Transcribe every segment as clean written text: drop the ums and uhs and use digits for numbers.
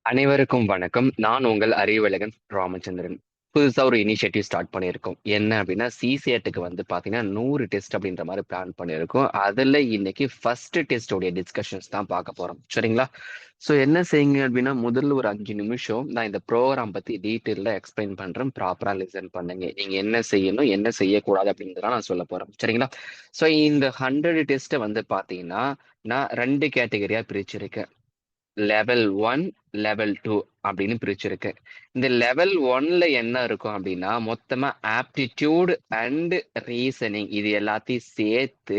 அனைவருக்கும் வணக்கம். நான் உங்கள் அறிவழகன் ராமச்சந்திரன். புதுசா ஒரு இனிஷியேட்டிவ் ஸ்டார்ட் பண்ணியிருக்கோம். என்ன அப்படின்னா, சிசேட்டுக்கு வந்து பார்த்தீங்கன்னா 100 டெஸ்ட் அப்படின்ற மாதிரி பிளான் பண்ணியிருக்கோம். அதுல இன்னைக்கு ஃபர்ஸ்ட் டெஸ்டோடைய டிஸ்கஷன்ஸ் தான் பார்க்க போறோம். சரிங்களா? ஸோ என்ன செய்யுங்க அப்படின்னா, முதல்ல ஒரு 5 நிமிஷம் நான் இந்த ப்ரோக்ராம் பத்தி டீட்டெயிலாக எக்ஸ்பிளைன் பண்றேன். ப்ராப்பரா லிசன் பண்ணுங்க. நீங்க என்ன செய்யணும், என்ன செய்யக்கூடாது அப்படின்றத நான் சொல்ல போறேன். சரிங்களா? ஸோ இந்த 100 டெஸ்ட்டை வந்து பார்த்தீங்கன்னா, நான் 2 கேட்டகரியா பிரிச்சிருக்கேன். லெவல் 1, லெவல் 2 அப்படின்னு பிரிச்சிருக்கேன். இந்த லெவல் 1ல என்ன இருக்கும் அப்படின்னா, மொத்தமா ஆப்டிடியூட் அண்ட் ரீசனிங் இது எல்லாத்தையும் சேர்த்து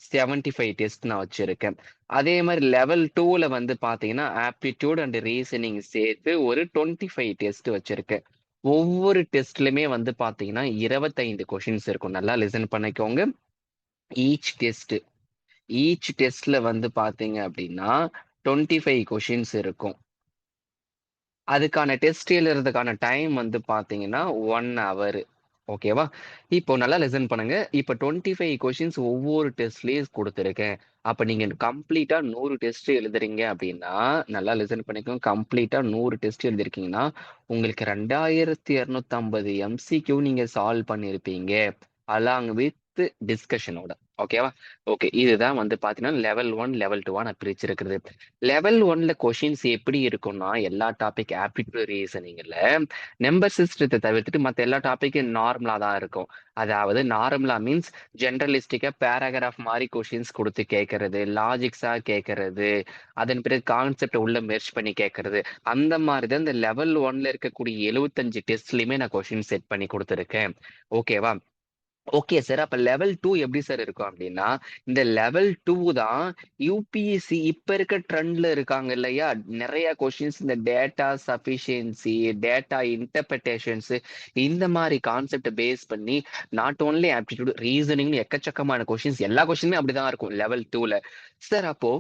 75 டெஸ்ட் நான் வச்சிருக்கேன். அதே மாதிரி லெவல் 2ல வந்து பாத்தீங்கன்னா, ஆப்டிடியூட் அண்ட் ரீசனிங் சேர்த்து ஒரு 25 டெஸ்ட் வச்சிருக்கேன். ஒவ்வொரு டெஸ்ட்லயுமே வந்து பாத்தீங்கன்னா 25 கொஷின்ஸ் இருக்கும். நல்லா லிசன் பண்ணிக்கோங்க. ஈச் டெஸ்ட் ஈச் டெஸ்ட்ல வந்து பாத்தீங்க அப்படின்னா 25 கொஷின்ஸ் இருக்கும். அதுக்கான டெஸ்ட் எழுதுறதுக்கான டைம் வந்து பாத்தீங்கன்னா 1 ஹவர். ஓகேவா? இப்போ நல்லா லிசன் பண்ணுங்க. இப்போ 25 கொஸ்டின்ஸ் ஒவ்வொரு டெஸ்ட்லயும் குடுத்திருக்கேன். அப்ப நீங்க கம்ப்ளீட்டா 100 டெஸ்ட் எழுதுறீங்க அப்படின்னா, நல்லா லிசன் பண்ணிக்கோங்க. கம்ப்ளீட்டா 100 டெஸ்ட் எழுதிருக்கீங்கன்னா, உங்களுக்கு 2250 எம்சிக்யூ நீங்க சால்வ் பண்ணியிருப்பீங்க. அலாங் வித் டிஸ்கஷனோட. ஓகேவா? ஓகே. இதுதான் வந்து பாத்தீங்கன்னா லெவல் 1, லெவல் 2வா நான் பிரிச்சிருக்கிறது. லெவல் 1ல கொஸ்டின்ஸ் எப்படி இருக்கும்னா, எல்லா டாபிக் ஆப்டிட்யூட் ரீசனிங்ல நம்பர் சிஸ்டத்தை தவிர்த்துட்டு மத்த எல்லா டாபிக்கும் நார்மலா தான் இருக்கும். அதாவது நார்மலா மீன்ஸ் ஜெனரலிஸ்டிக்கா பேராகிராஃப் மாதிரி கொஸ்டின்ஸ் கொடுத்து கேட்கறது, லாஜிக்ஸா கேட்கறது, அதன் பிறகு கான்செப்ட் உள்ள மெர்ஜ் பண்ணி கேட்கறது. அந்த மாதிரி தான் இந்த லெவல் 1ல இருக்கக்கூடிய 75 டெஸ்ட்லயுமே நான் கொஸ்டின் செட் பண்ணி கொடுத்துருக்கேன். ஓகேவா? Okay sir. அப்ப லெவல் 2 எப்படி சார் இருக்கும் அப்படின்னா, இந்த லெவல் 2 தான் யுபிஎஸ்சி இப்ப இருக்க ட்ரெண்ட்ல இருக்காங்க இல்லையா? நிறைய கொஸ்டின்ஸ் இந்த டேட்டா சஃபிஷியன்சி, டேட்டா இன்டர்பிரேஷன்ஸ் இந்த மாதிரி கான்செப்ட் பேஸ் பண்ணி நாட் ஓன்லி ஆப்டிடியூட் ரீசனிங் எக்கச்சக்கமான கொஸ்டின்ஸ் எல்லா கொஸ்டினுமே அப்படிதான் இருக்கும் லெவல் 2ல. சார் அப்போ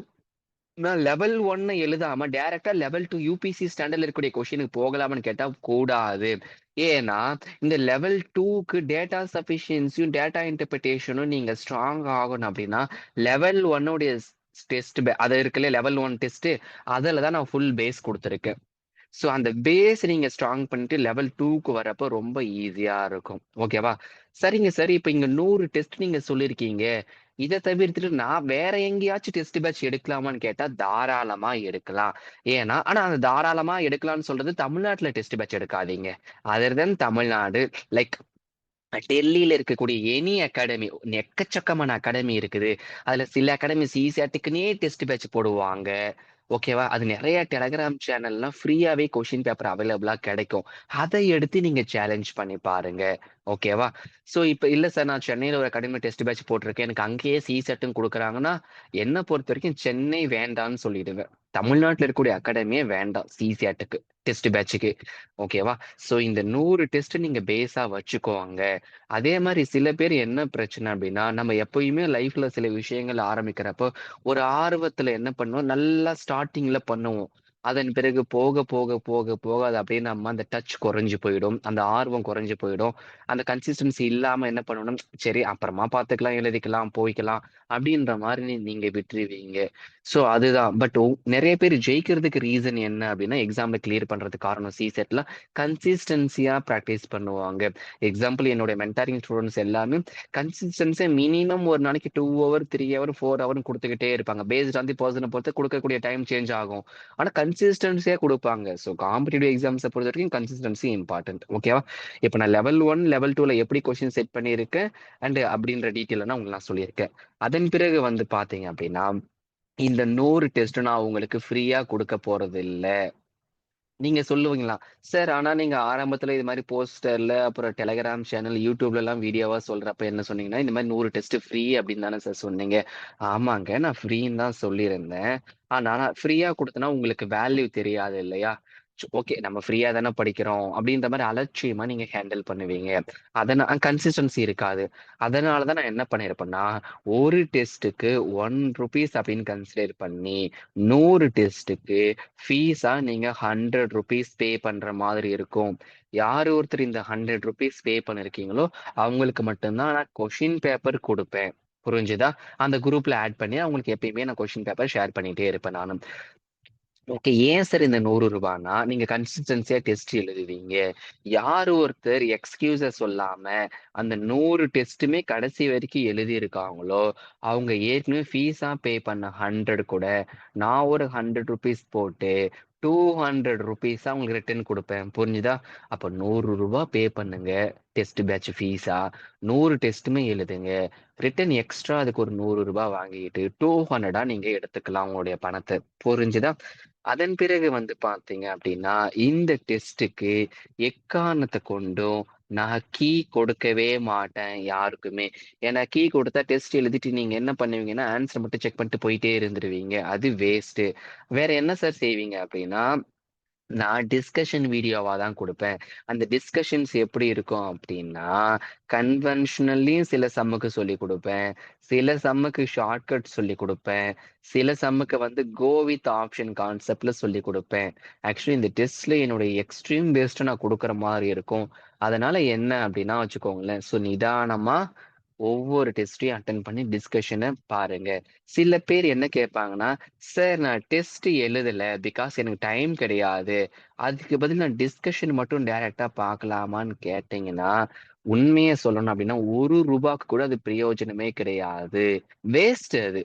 நான் லெவல் 1 எழுதாம டைரக்ட்டா லெவல் 2 யுபிசி ஸ்டாண்டர்ட்ல இருக்கக்கூடிய கொஸ்டினுக்கு போகலாமான்னு கேட்டா கூடாது. ஏன்னா, இந்த லெவல் 2க்கு டேட்டா சஃபிஷியன்சியும், டேட்டா இன்டர்பிரேஷனும் நீங்க ஸ்ட்ராங் ஆகணும் அப்படின்னா, லெவல் 1 உடைய டெஸ்ட் அது இருக்குல்ல லெவல் 1 டெஸ்ட் அதுல தான் நான் ஃபுல் பேஸ் குடுத்திருக்கேன். சோ அந்த பேஸ் நீங்க ஸ்ட்ராங் பண்ணிட்டு லெவல் 2க்கு வரப்போ ரொம்ப ஈஸியா இருக்கும். ஓகேவா? சரிங்க சார். இப்ப இங்க 100 டெஸ்ட் நீங்க சொல்லியிருக்கீங்க. இத தவிர்த்துட்டு நான் வேற எங்கேயாச்சும் டெஸ்ட் பேட்ச் எடுக்கலாமான்னு கேட்டா, தாராளமா எடுக்கலாம். ஆனா அந்த தாராளமா எடுக்கலாம்னு சொல்றது தமிழ்நாட்டுல டெஸ்ட் பேட்ச் எடுக்காதீங்க. அதர் தென் தமிழ்நாடு லைக் டெல்லியில இருக்கக்கூடிய எனி அகாடமி எக்கச்சக்கமான அகாடமி இருக்குது. அதுல சில அகாடமி சிசாட்டுக்குன்னே டெஸ்ட் பேட்ச் போடுவாங்க. ஓகேவா? அது நெறைய டெலகிராம் சேனல்லாம் ஃப்ரீயாவே கொஸ்டின் பேப்பர் அவைலபிளா கிடைக்கும். அதை எடுத்து நீங்க சேலஞ்ச் பண்ணி பாருங்க. ஓகேவா? சோ இப்ப இல்ல சார் நான் சென்னையில ஒரு அகாடமி டெஸ்ட் பேட்ச் போட்டிருக்கேன். எனக்கு அங்கேயே சிசெட்டும் குடுக்குறாங்கன்னா, என்ன பொறுத்தவரைக்கும் சென்னை வேண்டான்னு சொல்லிடுவேன். தமிழ்நாட்டுல இருக்கக்கூடிய அகாடமியே வேண்டாம் சிசேட்டுக்கு டெஸ்ட் பேட்ச்சுக்கு. ஓகேவா? சோ இந்த 100 டெஸ்ட் நீங்க பேஸா வச்சுக்கோங்க. அதே மாரி சில பேர் என்ன பிரச்சனை அப்டின்னா, நம்ம எப்பயுமே லைஃப்ல சில விஷயங்கள் ஆரம்பிக்கிறப்போ, ஒரு ஆர்வத்துல என்ன பண்ணுவோம், நல்லா ஸ்டார்ட்டிங்ல பண்ணுவோம். அதன் பிறகு போக, போக, போக, போக அது அப்படியே நம்ம அந்த டச் குறைஞ்சு போயிடும். அந்த ஆர்வம் குறைஞ்சு போயிடும். அந்த கன்சிஸ்டன்சி இல்லாம என்ன பண்ணணும், சரி அப்புறமா பார்த்துக்கலாம், எழுதிக்கலாம், போய்க்கலாம் அப்படின்ற மாரி நீங்க விட்டுருவீங்க. சோ அதுதான். பட் நெறைய பேர் ஜெயிக்கிறதுக்கு ரீசன் என்ன அப்டின்னா, எக்ஸாம்ல கிளியர் பண்றதுக்கு காரணம் சிசெட்ல கன்சிஸ்டன்சியா பிராக்டிஸ் பண்ணுவாங்க. எக்ஸாம்பிள் என்னுடைய மென்டாரிங் ஸ்டூடண்ட்ஸ் எல்லாமே கன்சிஸ்டன்ஸியா மினிமம் ஒரு நாளைக்கு 2 ஹவர், 3 ஹவர், 4 ஹவர்ன்னு குடுத்துக்கிட்டே இருப்பாங்க. பேஸ்ட் ஆன் தி பெர்சன பொறுத்து குடுக்கக்கூடிய டைம் சேஞ்ச் ஆகும். ஆனா கன்சிஸ்டன்சியா குடுப்பாங்க. சோ காம்படிட்டிவ் எக்ஸாம்ஸ பொறுத்தவரைக்கும் கன்சிஸ்டன்சி இம்பார்ட்டன்ட். ஓகேவா? இப்ப நான் லெவல் 1, லெவல் 2ல எப்படி கொஸ்டின் செட் பண்ணியிருக்கேன் அண்ட் அப்படின்ற டீட்டெயில உங்களுக்கு நான் சொல்லியிருக்கேன். அதன் பிறகு வந்து பார்த்தீங்க அப்படின்னா, இந்த 100 டெஸ்ட் நான் உங்களுக்கு ஃப்ரீயா குடுக்க போறதில்ல. நீங்க சொல்லுவீங்களாம், "சார் ஆனா நீங்க ஆரம்பத்துல இது மாரி போஸ்டர்ல, அப்புறம் டெலகிராம் சேனல், YouTubeலலாம் வீடியோவா சொல்றப்ப என்ன சொன்னீங்கன்னா, இந்த மாரி 100 டெஸ்ட் ஃப்ரீ அப்படின்னு தானே சார் சொன்னீங்க." ஆமாங்க. நான் ஃப்ரீன்னு தான் சொல்லியிருந்தேன். ஆனா நான் ஃப்ரீயா குடுத்தேன்னா உங்களுக்கு வேல்யூ தெரியாது இல்லையா? ஓகே நம்ம ஃப்ரீயா தானே படிக்கிறோம் அப்படின்ற மாரி அலட்சியமா நீங்க ஹேண்டில் பண்ணுவீங்க. கன்சிஸ்டன்சி இருக்காது. அதனால தான் நான் என்ன பண்ணியிருப்பேன்னா, ஒரு டெஸ்ட்டுக்கு ₹1 அப்படின்னு கன்சிடர் பண்ணி, 100 டெஸ்ட்டுக்கு ஃபீஸா நீங்க ₹100 பே பண்ற மாதிரி இருக்கும். யாரு ஒருத்தர் இந்த ₹100 பே பண்ணிருக்கீங்களோ, அவங்களுக்கு மட்டும் தான் நான் கொஸ்டின் பேப்பர் குடுப்பேன். புரிஞ்சுதா? அந்த குரூப்ல ஆட் பண்ணி அவங்களுக்கு எப்பயுமே நான் கொஸ்டின் பேப்பர் ஷேர் பண்ணிட்டே இருப்பேன் நானு. ஓகே. ஏன் சார் இந்த ரூ. 100னா, நீங்க கன்சிஸ்டன்சியா டெஸ்ட் எழுதுவீங்க. யாரு ஒருத்தர் எக்ஸ்கியூஸ சொல்லாம, அந்த 100 டெஸ்ட்டுமே கடைசி வரைக்கும் எழுதியிருக்காங்களோ, அவங்க ஏற்கனவே ஃபீஸா பே பண்ண 100 கூட, நான் ஒரு ₹100 போட்டு, ₹200 உங்களுக்கு ரிட்டர்ன் குடுப்பேன். புரிஞ்சுதா? அப்ப ரூ. 100 பே பண்ணுங்க. Test batch ஃபீஸா. 100 டெஸ்ட்டுமே எழுதுங்க. ரிட்டர்ன் எக்ஸ்ட்ரா அதுக்கு ஒரு ரூ. 100 வாங்கிட்டு, 200 நீங்க எடுத்துக்கலாம் உங்களுடைய பணத்த. புரிஞ்சுதா? அதன் பிறகு வந்து பார்த்தீங்க அப்படின்னா, இந்த டெஸ்ட்டுக்கு எக்காரணத்த கொண்டும் நான் கீ கொடுக்கவே மாட்டேன் யாருக்குமே. ஏன்னா கீ குடுத்தா டெஸ்ட் எழுதிட்டு நீங்க என்ன பண்ணுவீங்கன்னா, ஆன்ஸர் மட்டும் செக் பண்ணிட்டு போயிட்டே இருந்துருவீங்க. அது வேஸ்ட்டு. வேற என்ன சார் செய்வீங்க அப்படின்னா, நான் டிஸ்கஷன் வீடியோவா தான் குடுப்பேன். அந்த டிஸ்கஷன்ஸ் எப்படி இருக்கும் அப்டின்னா, கன்வென்ஷனல்லயும் சில சம்முக்கு சொல்லிக் குடுப்பேன். சில சம்முக்கு ஷார்ட்கட் சொல்லிக் குடுப்பேன். சில சம்முக்கு வந்து கோ வித் ஆப்ஷன் கான்செப்ட்ல சொல்லிக் குடுப்பேன். ஆக்சுவலி இந்த டெஸ்ட்ல என்னுடைய எக்ஸ்ட்ரீம் பெஸ்ட்ட நான் குடுக்குற மாரி இருக்கும். அதனால என்ன அப்டின்னா வச்சுக்கோங்களேன், நிதானமா ஒவ்வொரு டெஸ்ட்டையும் அட்டெண்ட் பண்ணி டிஸ்கஷன பாருங்க. சில பேர் என்ன கேட்பாங்கன்னா, "சார் நான் டெஸ்ட் எழுதல. பிகாஸ் எனக்கு டைம் கிடையாது. அதுக்கு பதில் நான் டிஸ்கஷன் மட்டும் டைரக்ட்டா பார்க்கலாமான்னு?" கேட்டீங்கன்னா, உண்மைய சொல்லணும் அப்டின்னா, ரூ. 1 கூட அது பிரயோஜனமே கிடையாது. வேஸ்ட் அது.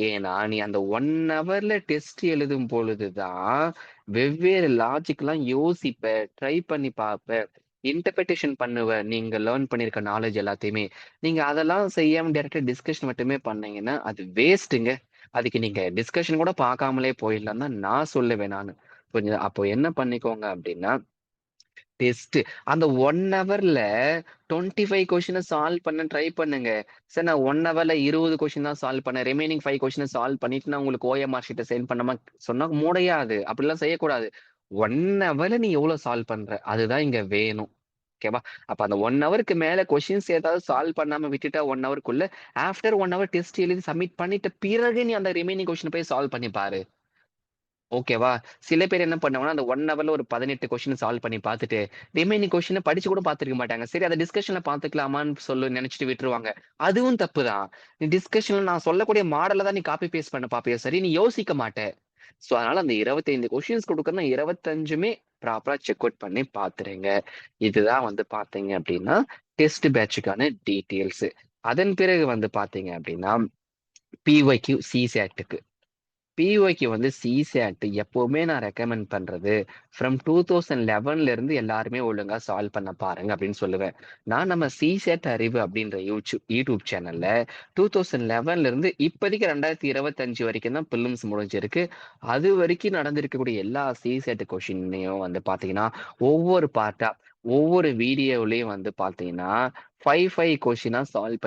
ஏன்னா, நீ அந்த 1 ஹவர்ல டெஸ்ட் எழுதும் பொழுது தான், வெவ்வேறு லாஜிக்லாம் யோசிப்ப, ட்ரை பண்ணி பாப்ப, இன்டர்பிரடேஷன் பண்ணுவ. நீங்க லேர்ன் பண்ணியிருக்க நாலேட்ஜ் எல்லாத்தையுமே. நீங்க அதெல்லாம் செய்யாம டைரக்ட்டா டிஸ்கஷன் மட்டுமே பண்ணீங்கன்னா, அது வேஸ்ட்டுங்க. அதுக்கு நீங்க டிஸ்கஷன் கூட பார்க்காமலே போயிடலான்னு தான் நான் சொல்லுவேன் நானு. புரிஞ்சதா? அப்போ என்ன பண்ணிக்கோங்க அப்டின்னா, டெஸ்ட் அந்த 1 ஹவர்ல 25 கொஸ்டின சால்வ் பண்ண ட்ரை பண்ணுங்க. சார் நான் 1 ஹவர்ல 20 கொஸ்டின் தான் சால்வ் பண்ணேன். ரிமைனிங் 5 கொஸ்டின சால்வ் பண்ணிட்டு நான் உங்களுக்கு ஓஎம்ஆர் ஷீட்ட சென்ட் பண்ணாம சொன்னா முடியாது. அப்படிலாம் செய்யக்கூடாது. 1 ஹவர்ல நீ எவ்வளோ சால்வ் பண்ற? அதுதான் இங்க வேணும். ஓகேவா? அப்ப அந்த 1 ஹவருக்கு மேல கொஸ்டின்ஸ் ஏதாவது சால்வ் பண்ணாம விட்டுட்டா 1 ஹவர்க்குள்ள, ஆஃப்டர் 1 ஹவர் டெஸ்ட் எழுதி சப்மிட் பண்ணிட்ட பிறகு நீ அந்த ரிமைனிங் கொஸ்டின போய் சால்வ் பண்ணி பாரு. ஓகேவா? சில பேர் என்ன பண்ணுவாங்கன்னா, அந்த 1 ஹவர்ல ஒரு 18 கொஸ்டின் சால்வ் பண்ணி பார்த்துட்டு, ரிமைனிங் கொஸ்டின படிச்சு கூட பார்த்திருக்க மாட்டாங்க. சரி அத டிஸ்கஷன்ல பார்த்துக்கலாமான்னு நெனச்சுட்டு விட்டுருவாங்க. அதுவும் தப்பு தான். நீ டிஸ்கஷன்ல நான் சொல்லக்கூடிய மாடல தான் நீ காப்பி பேஸ்ட் பண்ண பார்ப்பியே சரி, நீ யோசிக்க மாட்ட. சோ, அதனால அந்த 25 கொஸ்டின்ஸ் குடுக்குறனா 25மே ப்ராப்பரா செக் அவுட் பண்ணி பார்த்துருங்க. இதுதான் வந்து பார்த்தீங்க அப்டின்னா, டெஸ்ட் பேட்ச்சுக்கான டீட்டெயில்ஸ். அதன் பிறகு வந்து பார்த்தீங்க அப்டின்னா, பிஒய்க்யூ, சிசேட்டுக்கு. பிஒய்க்கு வந்து சிசேட் எப்பவுமே நான் ரெக்கமெண்ட் பண்றது, ஃப்ரம் 2011ல இருந்து எல்லாருமே ஒழுங்கா சால்வ் பண்ண பாருங்க அப்படின்னு சொல்லுவேன். நான் நம்ம சிசேட் அறிவு அப்படின்ற யூடியூப் சேனல்ல 2011ல இருந்து இப்போதைக்கு 2025 வரைக்கும் தான் பிலிம்ஸ் முடிஞ்சிருக்கு. அது வரைக்கும் நடந்திருக்கக்கூடிய எல்லா சிசேட் கொஸ்டினையும் வந்து பாத்தீங்கன்னா, ஒவ்வொரு பார்ட்டா ஒவ்வொரு வீடியோலயும் வந்து பாத்தீங்கன்னா, 5 கொஸ்டினா சால்வ்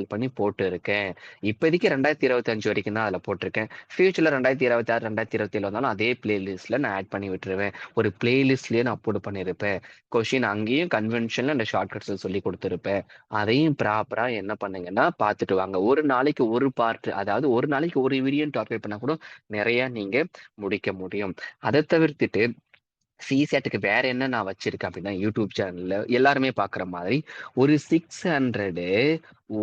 பண்ணி போட்டு இருக்கேன். இப்போதைக்கு 2025 வரைக்கும் தான் அதுல போட்டிருக்கேன். ஃபியூச்சர்ல 2026, 2027 வந்தாலும் அதே பிளேலிஸ்ட்ல நான் ஆட் பண்ணி விட்டுருவேன். ஒரு பிளேலிஸ்ட்லயே நான் அப்லோட் பண்ணியிருப்பேன். கொஸ்டின் அங்கேயும் கன்வென்ஷன்ல அந்த ஷார்ட்கட்ஸ்ல சொல்லிக் குடுத்திருப்பேன். அதையும் ப்ராப்பரா என்ன பண்ணுங்கன்னா பார்த்துட்டு வாங்க. ஒரு நாளைக்கு ஒரு பார்ட் அதாவது ஒரு நாளைக்கு ஒரு வீடியோன்னு டார்கெட் பண்ணா கூட நெறைய நீங்க முடிக்க முடியும். அத தவிர்த்துட்டு சிசேட்டுக்கு வேற என்ன நான் வச்சிருக்கேன் அப்படின்னா, யூடியூப் சேனல்ல எல்லாருமே பார்க்குற மாதிரி ஒரு 600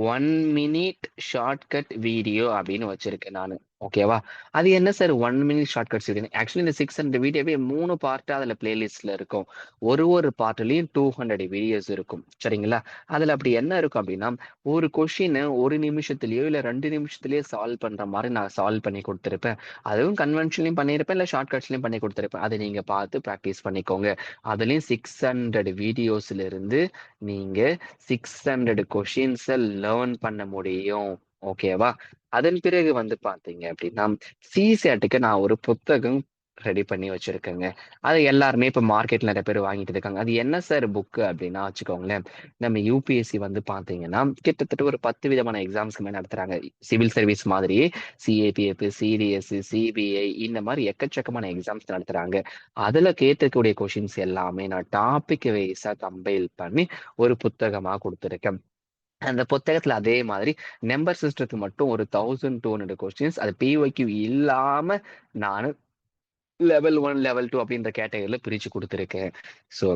1 மினிட் ஷார்ட்கட் வீடியோ அப்படின்னு வச்சிருக்கேன் நானு. ஓகேவா? அது என்ன சார் 1 மினிட் ஷார்ட்கட்ஸ் வீடியோன்னு. ஆக்சுவலி இந்த 600 வீடியோவே 3 பார்ட்டா அதுல பிளேலிஸ்ட்ல இருக்கும். ஒரு பார்ட்லயும் 200 வீடியோஸ் இருக்கும். சரிங்களா? அதுல அப்படி என்ன இருக்கும் அப்படின்னா, ஒரு கொஸ்டின 1 நிமிஷத்திலயோ இல்ல 2 நிமிஷத்திலேயே சால்வ் பண்ற மாரி நான் சால்வ் பண்ணி குடுத்திருப்பேன். அதுவும் கன்வென்ஷன்லயும் பண்ணியிருப்பேன். இல்ல ஷார்ட்கட்ஸ்லயும் பண்ணி குடுத்திருப்பேன். அத நீங்க பார்த்து பிராக்டிஸ் பண்ணிக்கோங்க. அதுலயும் 600 வீடியோஸ்ல இருந்து நீங்க 600 கொஸ்டின்ஸ லேர்ன் பண்ண முடியும். ஓகேவா? அதன் பிறகு வந்து பார்த்தீங்க அப்படின்னா, சிசேட்டுக்கு நான் ஒரு புத்தகம் ரெடி பண்ணி வச்சிருக்கேங்க. அது எல்லாருமே இப்ப மார்க்கெட்ல நெறைய பேர் வாங்கிட்டு இருக்காங்க. அது என்ன சார் புக் அப்படின்னா வச்சுக்கோங்களேன், நம்ம யுபிஎஸ்சி வந்து பார்த்தீங்கன்னா, கிட்டத்தட்ட ஒரு 10 விதமான எக்ஸாம்ஸ்க்குமே நடத்துறாங்க. சிவில் சர்வீஸ் மாதிரி சிஏபிஎஃப், சிடிஎஸ், சிபிஐ இந்த மாரி எக்கச்சக்கமான எக்ஸாம்ஸ் நடத்துறாங்க. அதுல கேட்கக்கூடிய கொஸ்டின்ஸ் எல்லாமே நான் டாபிக் வைஸா கம்பைல் பண்ணி ஒரு புத்தகமா குடுத்திருக்கேன். அந்த புத்தகத்துல அதே மாதிரி நம்பர் சிஸ்டத்துக்கு மட்டும் ஒரு 1200 கொஸ்டின்ஸ் அது பிஒய்க்யூ இல்லாம நானு லெவல் 1, லெவல் 2 அப்படின்ற கேட்டகரில பிரிச்சு குடுத்திருக்கேன். ஸோ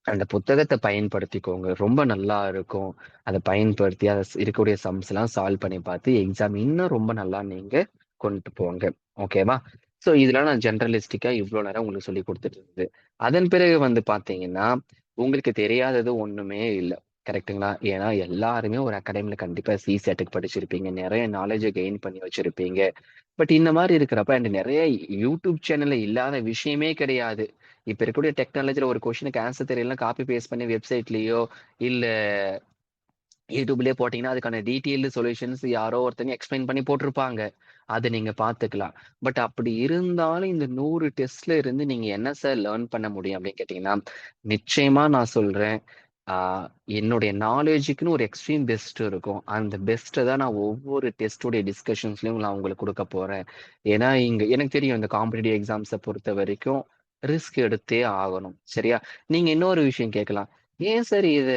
அந்த புத்தகத்த பயன்படுத்திக்கோங்க. ரொம்ப நல்லா இருக்கும். அத பயன்படுத்தி இருக்கக்கூடிய சம்ஸ்லாம் சால்வ் பண்ணி பார்த்து எக்ஸாம் இன்னும் ரொம்ப நல்லா நீங்க கொண்டு போங்க. ஓகேவா? ஸோ இதெல்லாம் நான் ஜெனரலிஸ்டிக்கா இவ்ளோ நேரம் உங்களுக்கு சொல்லிக் குடுத்துட்டு இருந்தது. அதன் பிறகு வந்து பார்த்தீங்கன்னா, உங்களுக்கு தெரியாதது ஒண்ணுமே இல்ல. கரெக்ட்டுங்களா? ஏன்னா எல்லாருமே ஒரு அகாடமில கண்டிப்பா சிசேட்டுக்கு படிச்சிருப்பீங்க. நெறைய நாலேட்ஜ கெயின் பண்ணி வச்சிருப்பீங்க. பட் இந்த மாரி இருக்கிறப்ப அண்ட் நெறைய யூடியூப் சேனல்ல இல்லாத விஷயமே கிடையாது. இப்ப இருக்கக்கூடிய டெக்னாலஜில ஒரு கொஸ்டினுக்கு ஆன்ஸர் தெரியலனா காப்பி பேஸ்ட் பண்ணி வெப்சைட்லயோ, இல்ல யூடியூப்லயே போட்டீங்கன்னா, அதுக்கான டீட்டெயில்டு சொல்யூஷன்ஸ் யாரோ ஒருத்தங்க எக்ஸ்பிளைன் பண்ணி போட்டிருப்பாங்க. அத நீங்க பார்த்துக்கலாம். பட் அப்படி இருந்தாலும் இந்த 100 டெஸ்ட்ல இருந்து நீங்க என்ன சார் லேர்ன் பண்ண முடியும் அப்படின்னு கேட்டீங்கன்னா, நிச்சயமா நான் சொல்றேன். ஆ என்னுடைய நாலேட்ஜுக்குன்னு ஒரு எக்ஸ்ட்ரீம் பெஸ்ட் இருக்கும். அந்த பெஸ்ட்ட தான் நான் ஒவ்வொரு டெஸ்ட்டுடைய டிஸ்கஷன்ஸ்லயும் நான் உங்களுக்கு குடுக்கப் போறேன். ஏன்னா, இங்க எனக்கு தெரியும் இந்த காம்படிட்டிவ் எக்ஸாம்ஸ பொறுத்தவரைக்கும் ரிஸ்க் எடுத்தே ஆகணும். சரியா? நீங்க இன்னொரு விஷயம் கேட்கலாம். ஏன் சார் இத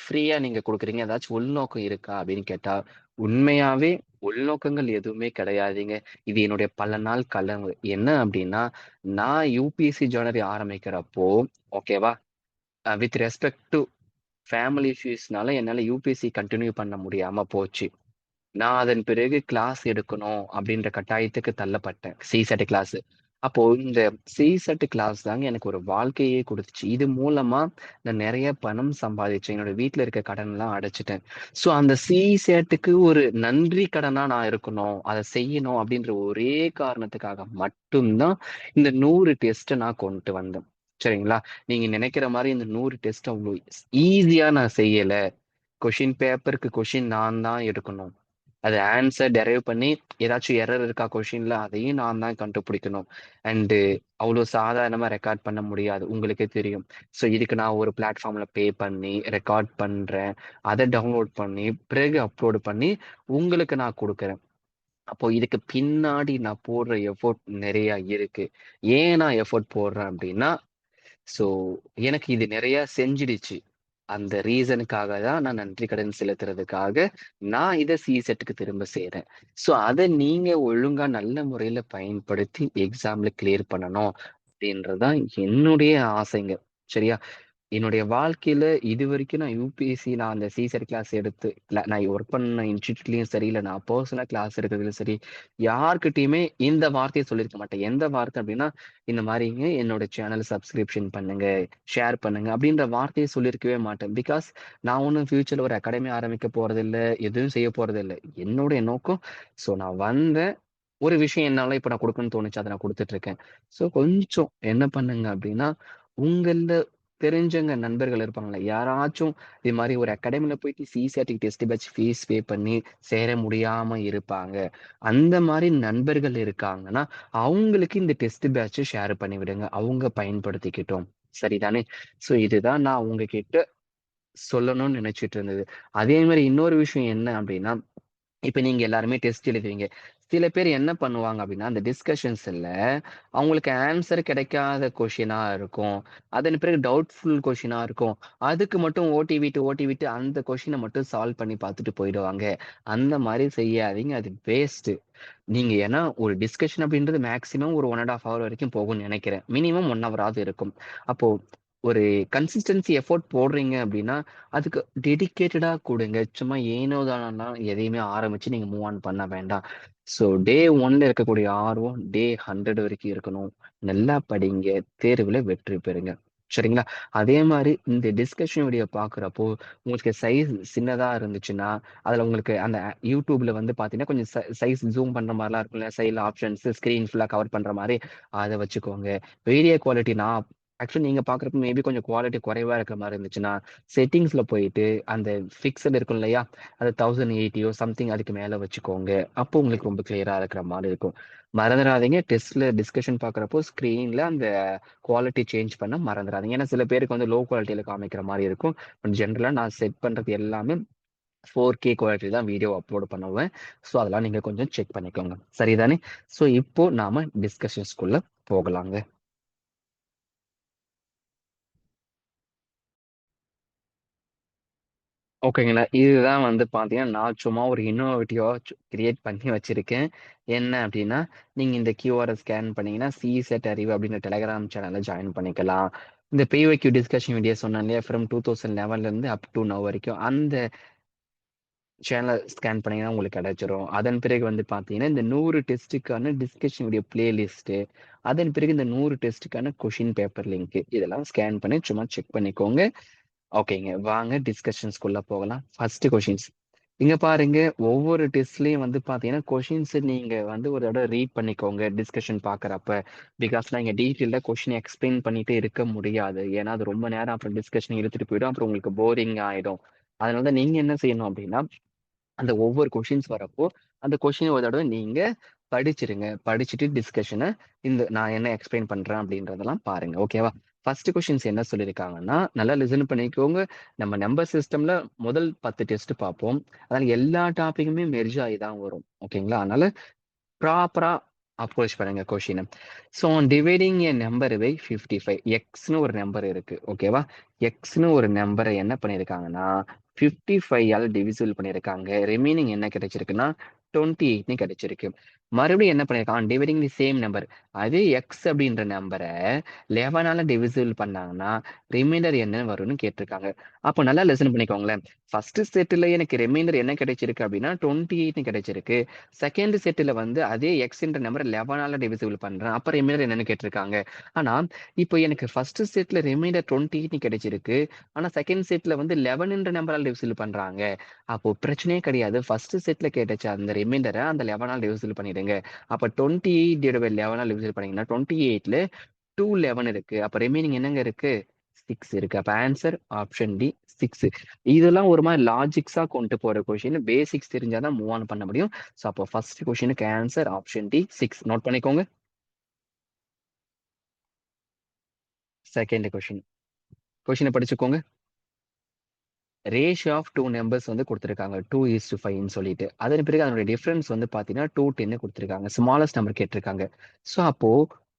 ஃப்ரீயா நீங்க குடுக்குறீங்க? ஏதாச்சும் உள்நோக்கம் இருக்கா? அப்படின்னு கேட்டா, உண்மையாவே உள்நோக்கங்கள் எதுவுமே கிடையாதுங்க. இது என்னுடைய பல நாள் கனவு. என்ன அப்படின்னா, நான் யுபிஎஸ்சி ஜர்னரி ஆரம்பிக்கிறப்போ, ஓகேவா? வித் ரெஸ்பெக்ட் டூ ஃபேமிலி இஷ்யூஸ்னால என்னால யுபிஎஸ்சி கன்டின்யூ பண்ண முடியாம போச்சு. நான் அதன் பிறகு கிளாஸ் எடுக்கணும் அப்படின்ற கட்டாயத்துக்கு தள்ளப்பட்டேன். சிசெட் கிளாஸ். அப்போ இந்த சிசெட் கிளாஸ் தாங்க எனக்கு ஒரு வாழ்க்கையே குடுத்துச்சு. இது மூலமா நான் நெறைய பணம் சம்பாதிச்சேன். என்னோட வீட்ல இருக்க கடன்லாம் அடைச்சுட்டேன். ஸோ அந்த சிசெட்டுக்கு ஒரு நன்றி கடனா நான் இருக்கணும். அத செய்யணும் அப்படின்ற ஒரே காரணத்துக்காக மட்டும் தான் இந்த 100 டெஸ்ட்ட நான் கொண்டு வந்தேன். சரிங்களா? நீங்க நெனைக்கிற மாரி இந்த 100 டெஸ்ட் அவ்ளோ ஈஸியா நான் செய்யல. கொஸ்டின் பேப்பருக்கு கொஸ்டின் நான் தான் எடுக்கணும். அது ஆன்ஸர் டெரைவ் பண்ணி ஏதாச்சும் எரர் இருக்கா கொஸ்டின்ல அதையும் நான் தான் கண்டுபிடிக்கணும். அண்டு அவ்ளோ சாதாரணமா ரெக்கார்ட் பண்ண முடியாது. உங்களுக்கே தெரியும். ஸோ இதுக்கு நான் ஒரு பிளாட்ஃபார்ம்ல பே பண்ணி ரெக்கார்ட் பண்றேன். அத டவுன்லோட் பண்ணி, பிறகு அப்லோட் பண்ணி உங்களுக்கு நான் குடுக்குறேன். அப்போ இதுக்கு பின்னாடி நான் போடுற எஃபோர்ட் நெறைய இருக்கு. ஏன் நான் எஃபோர்ட் போடுறேன் அப்டின்னா, ஸோ எனக்கு இது நெறைய செஞ்சிடுச்சு. அந்த ரீசனுக்காக தான் நான் நன்றி கடன் செலுத்துறதுக்காக, நான் இத சிசெட்டுக்கு திரும்ப செய்றேன். ஸோ அத நீங்க ஒழுங்கா நல்ல முறையில பயன்படுத்தி எக்ஸாம்ல கிளியர் பண்ணணும். அப்படின்றது தான் என்னுடைய ஆசைங்க. சரியா? என்னுடைய வாழ்க்கையில இதுவரைக்கும் நான் யுபிஎஸ்சி நான் அந்த சிசெட் கிளாஸ் எடுத்து நான் ஒர்க் பண்ண இன்ஸ்டிடியூட்லயும் சரி, இல்ல நான் பெர்சனலா கிளாஸ் எடுக்கிறதுலயும் சரி, யார்கிட்டயுமே இந்த வார்த்தைய சொல்லியிருக்க மாட்டேன். எந்த வார்த்தை அப்படின்னா, இந்த மாரிங்க என்னோட சேனல் சப்ஸ்கிரிப்ஷன் பண்ணுங்க, ஷேர் பண்ணுங்க அப்படின்ற வார்த்தைய சொல்லியிருக்கவே மாட்டேன். பிகாஸ் நான் ஒண்ணும் ஃபியூச்சர்ல ஒரு அகாடமி ஆரம்பிக்க போறதில்ல, எதுவும் செய்ய போறதில்ல. என்னுடைய நோக்கம் நான் வந்தேன். ஒரு விஷயம் என்னால இப்ப நான் குடுக்கணும்னு தோணுச்சு. அத நான் குடுத்துட்டு இருக்கேன். கொஞ்சம் என்ன பண்ணுங்க அப்படின்னா, உங்கள்ல தெரிஞ்சவங்க நண்பர்கள் இருப்பாங்கல்ல, யாராச்சும் இது மாரி ஒரு அகாடமில போயிட்டு சிசேட் டெஸ்ட் பேட்ச் ஃபீஸ் பே பண்ணி சேர முடியாம இருப்பாங்க. அந்த மாரி நண்பர்கள் இருக்காங்கன்னா, அவங்களுக்கு இந்த டெஸ்ட் பேட்ச்ச ஷேர் பண்ணி விடுங்க. அவங்க பயன்படுத்திக்கிட்டும். சரிதானே? இதுதான் நான் உங்ககிட்ட சொல்லணும்னு நினைச்சுட்டு இருந்தது. அதே மாரி இன்னொரு விஷயம் என்ன அப்டின்னா, இப்ப நீங்க எல்லாருமே டெஸ்ட் எழுதுவீங்க. சில பேர் என்ன பண்ணுவாங்க அப்டின்னா, அந்த டிஸ்கஷன்ஸ்ல அவங்களுக்கு ஆன்சர் கிடைக்காத கொஸ்டினா இருக்கும். அதன் பிறகு டவுட்ஃபுல் கொஸ்டினா இருக்கும். அதுக்கு மட்டும் ஓட்டி விட்டு அந்த கொஸ்டின மட்டும் சால்வ் பண்ணி பார்த்துட்டு போயிடுவாங்க. அந்த மாரி செய்யாதீங்க. அது வேஸ்ட்டு. நீங்க ஏன்னா ஒரு டிஸ்கஷன் அப்படின்றது மேக்ஸிமம் ஒரு 1 1/2 ஹவர் வரைக்கும் போகும்னு நெனைக்கிறேன். மினிமம் 1 ஹவராவது இருக்கும். அப்போ ஒரு கன்சிஸ்டன்சி எஃபோர்ட் போடுறீங்க அப்படின்னா, அதுக்கு டெடிகேட்டடா குடுங்க. சும்மா ஏனோ தானோன்னா எதையுமே ஆரம்பிச்சு நீங்க மூவ் ஆன் பண்ண வேண்டாம். டே 1ல இருக்கக்கூடிய ஆர்வம் டே 100 வரைக்கும் இருக்கணும். நல்லா படிங்க. தேர்வுல வெற்றி பெறுங்க. சரிங்களா? அதே மாரி இந்த டிஸ்கஷன் வீடியோ பார்க்குறப்போ, உங்களுக்கு சைஸ் சின்னதா இருந்துச்சுன்னா, அதுல உங்களுக்கு அந்த YouTubeல வந்து பார்த்தீங்கன்னா, கொஞ்சம் சைஸ் ஜூம் பண்ற மாரிலாம் இருக்கும்ல. சைட்ல ஆப்ஷன்ஸ் ஸ்க்ரீன் ஃபுல்லா கவர் பண்ற மாரி அத வச்சுக்கோங்க. வீடியோ குவாலிட்டி நான் ஆக்சுவலி நீங்க பார்க்குறப்ப மேபி கொஞ்சம் குவாலிட்டி குறைவா இருக்கிற மாரி இருந்துச்சுன்னா, செட்டிங்ஸ்ல போயிட்டு அந்த ஃபிக்ஸ்டு இருக்கும் இல்லையா? அது 1080யோ சம்திங் அதுக்கு மேல வச்சுக்கோங்க. அப்போ உங்களுக்கு ரொம்ப கிளியரா இருக்கிற மாரி இருக்கும். மறந்துறாதீங்க டெஸ்ட்ல டிஸ்கஷன் பார்க்குறப்போ ஸ்க்ரீன்ல அந்த குவாலிட்டி சேஞ்ச் பண்ண மறந்துறாதீங்க. ஏன்னா சில பேருக்கு வந்து லோ குவாலிட்டில காமிக்கிற மாரி இருக்கும். பட் ஜெனரலா நான் செட் பண்றது எல்லாமே 4K குவாலிட்டி தான் வீடியோ அப்லோட் பண்ணுவேன். அதெல்லாம் நீங்க கொஞ்சம் செக் பண்ணிக்கோங்க. சரிதானே? இப்போ நாம டிஸ்கஷன்ஸ்குள்ள போகலாங்க. ஓகேங்களா. இதுதான் வந்து பார்த்தீங்கன்னா, நான் சும்மா ஒரு இன்னோவேட்டிவா கிரியேட் பண்ணி வச்சிருக்கேன். என்ன அப்டின்னா, நீங்க இந்த கியூஆர ஸ்கேன் பண்ணீங்கன்னா, சிசெட் அறிவு அப்டின்ற டெலகிராம் சேனல்ல ஜாயின் பண்ணிக்கலாம். இந்த பிஒய்க்யூ டிஸ்கஷன் வீடியோ சொன்னேன் இல்லையா? ஃப்ரம் 2011ல இருந்து அப் டூ நவ் வரைக்கும். அந்த சேனல் ஸ்கேன் பண்ணீங்கன்னா உங்களுக்கு கிடைச்சிரும். அதன் பிறகு வந்து பார்த்தீங்கன்னா, இந்த 100 டெஸ்ட்டுக்கான டிஸ்கஷன் வீடியோ பிளேலிஸ்ட்டு, அதன் பிறகு இந்த 100 டெஸ்ட்டுக்கான கொஷின் பேப்பர் லிங்க் இதெல்லாம் ஸ்கேன் பண்ணி சும்மா செக் பண்ணிக்கோங்க. ஓகேங்க. வாங்க டிஸ்கஷன்ஸ்குள்ள போகலாம். First questions. இங்க பாருங்க, ஒவ்வொரு டெஸ்ட்லயும் வந்து பார்த்தீங்கன்னா, கொஷின்ஸ் நீங்க வந்து ஒரு தடவ ரீட் பண்ணிக்கோங்க டிஸ்கஷன் பார்க்குறப்ப. பிகாஸ் நான் இங்க டீட்டெயில்டா கொஷின் எக்ஸ்பிளைன் பண்ணிட்டே இருக்க முடியாது. ஏன்னா, அது ரொம்ப நேரம் அப்புறம் டிஸ்கஷன் இழுத்துட்டு போயிடும். அப்புறம் உங்களுக்கு போரிங் ஆயிடும். அதனால தான் நீங்க என்ன செய்யணும் அப்டின்னா, அந்த ஒவ்வொரு கொஷின்ஸ் வரப்போ, அந்த கொஷின் ஒரு தடவ நீங்க படிச்சிருங்க. படிச்சுட்டு டிஸ்கஷன நான் என்ன எக்ஸ்பிளைன் பண்றேன் அப்படின்றதெல்லாம் பாருங்க. ஓகேவா? ஃபர்ஸ்ட் கொஸ்டின்ஸ் என்ன சொல்லியிருக்காங்கன்னா, நல்லா லிசன் பண்ணிக்கோங்க. நம்ம நம்பர் சிஸ்டம்ல முதல் 10 டெஸ்ட் பார்ப்போம். அதனால எல்லா டாபிக்குமே மெர்ஜ் ஆயி தான் வரும். ஓகேங்களா? அதனால ப்ராப்பரா அப்ரோச் பண்ணுங்க கொஷின. So dividing a number by 55 எக்ஸ்ன்னு ஒரு நம்பர் இருக்கு. ஓகேவா? எக்ஸ்ன்னு ஒரு நம்பர என்ன பண்ணியிருக்காங்கன்னா, 55 ஆல டிவிசிபிள் பண்ணியிருக்காங்க. ரிமைனிங் என்ன கிடைச்சிருக்குன்னா, 28ன்னு கிடைச்சிருக்கு. மறுபடியும் என்ன பண்ணியிருக்கான், டிவைடிங் தி சேம் நம்பர். அதே எக்ஸ் அப்படின்ற நம்பர 11 ஆல டிவிசிபிள் பண்ணாங்கன்னா, ரிமைண்டர் என்னன்னு வரும்னு கேட்டிருக்காங்க. அப்போ நல்லா லிசன் பண்ணிக்கோங்களேன். ஃபர்ஸ்ட் செட்ல எனக்கு ரிமைண்டர் என்ன கிடைச்சிருக்கு அப்படின்னா, 28ன்னு கிடைச்சிருக்கு. செகண்ட் செட்ல வந்து அதே எக்ஸ்ன்ற நம்பர் 11ஆல டிவிசிபிள் பண்றேன். அப்ப ரிமைண்டர் என்னன்னு கேட்டிருக்காங்க. ஆனா, இப்போ எனக்கு ஃபர்ஸ்ட் செட்ல ரிமைண்டர் 28 கிடைச்சிருக்கு. ஆனா, செகண்ட் செட்ல வந்து 11ன்ற நம்பரால டிவிசிபிள் பண்றாங்க. அப்போ பிரச்சனையே கிடையாது. ஃபர்ஸ்ட் செட்ல கேட்டுச்சு அந்த ரிமைண்டர அந்த 11ஆல டிவிசிபிள் பண்ணிடுங்க. அப்ப 28/11ஆல டிவிசிபிள் பண்ணீங்கன்னா, 28ல 2 11 இருக்கு. அப்ப ரிமைனிங் என்னங்க இருக்கு? 6 இருக்கு. அப்ப ஆன்சர் ஆப்ஷன் டி 6. இதெல்லாம் ஒரு மாரி லாஜிக்ஸா கொண்டு போற கொஸ்டின். பேசிக்ஸ் தெரிஞ்சா தான் மூவ் ஆன் பண்ண முடியும். ஸோ அப்போ ஃபர்ஸ்ட் கொஸ்டினுக்கு ஆன்சர் ஆப்ஷன் டி 6. நோட் பண்ணிக்கோங்க. Second question. கொஸ்டின படிச்சுக்கோங்க. ரேஷியோ ஆஃப் 2 நம்பர்ஸ் வந்து குடுத்திருக்காங்க. 2:5ன்னு சொல்லிட்டு. அதன் பிறகு அதனுடைய டிஃபரன்ஸ் வந்து பார்த்தீங்கன்னா, 210 குடுத்திருக்காங்க. ஸ்மாலஸ்ட் நம்பர் கேட்டிருக்காங்க. ஸோ அப்போ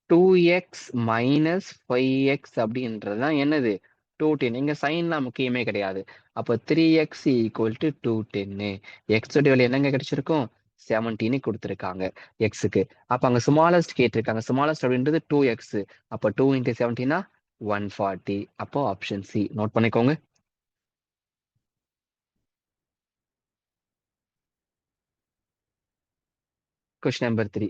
2x மைனஸ் 5x அப்படின்றது தான் என்னது? 210. இங்க சைன்லாம் முக்கியமே கிடையாது. அப்போ 3x ஈக்குவல் டு 210. x உடைய வேல்யூ என்னங்க கிடைச்சிருக்கும்? 17 குடுத்திருக்காங்க x-க்கு. அப்ப அங்க ஸ்மாலஸ்ட் கேட்டிருக்காங்க. ஸ்மாலஸ்ட் அப்படின்றது 2x. அப்ப 2 இன்டு 17னா 140. அப்போ ஆப்ஷன் சி. நோட் பண்ணிக்கோங்க. Question number 3.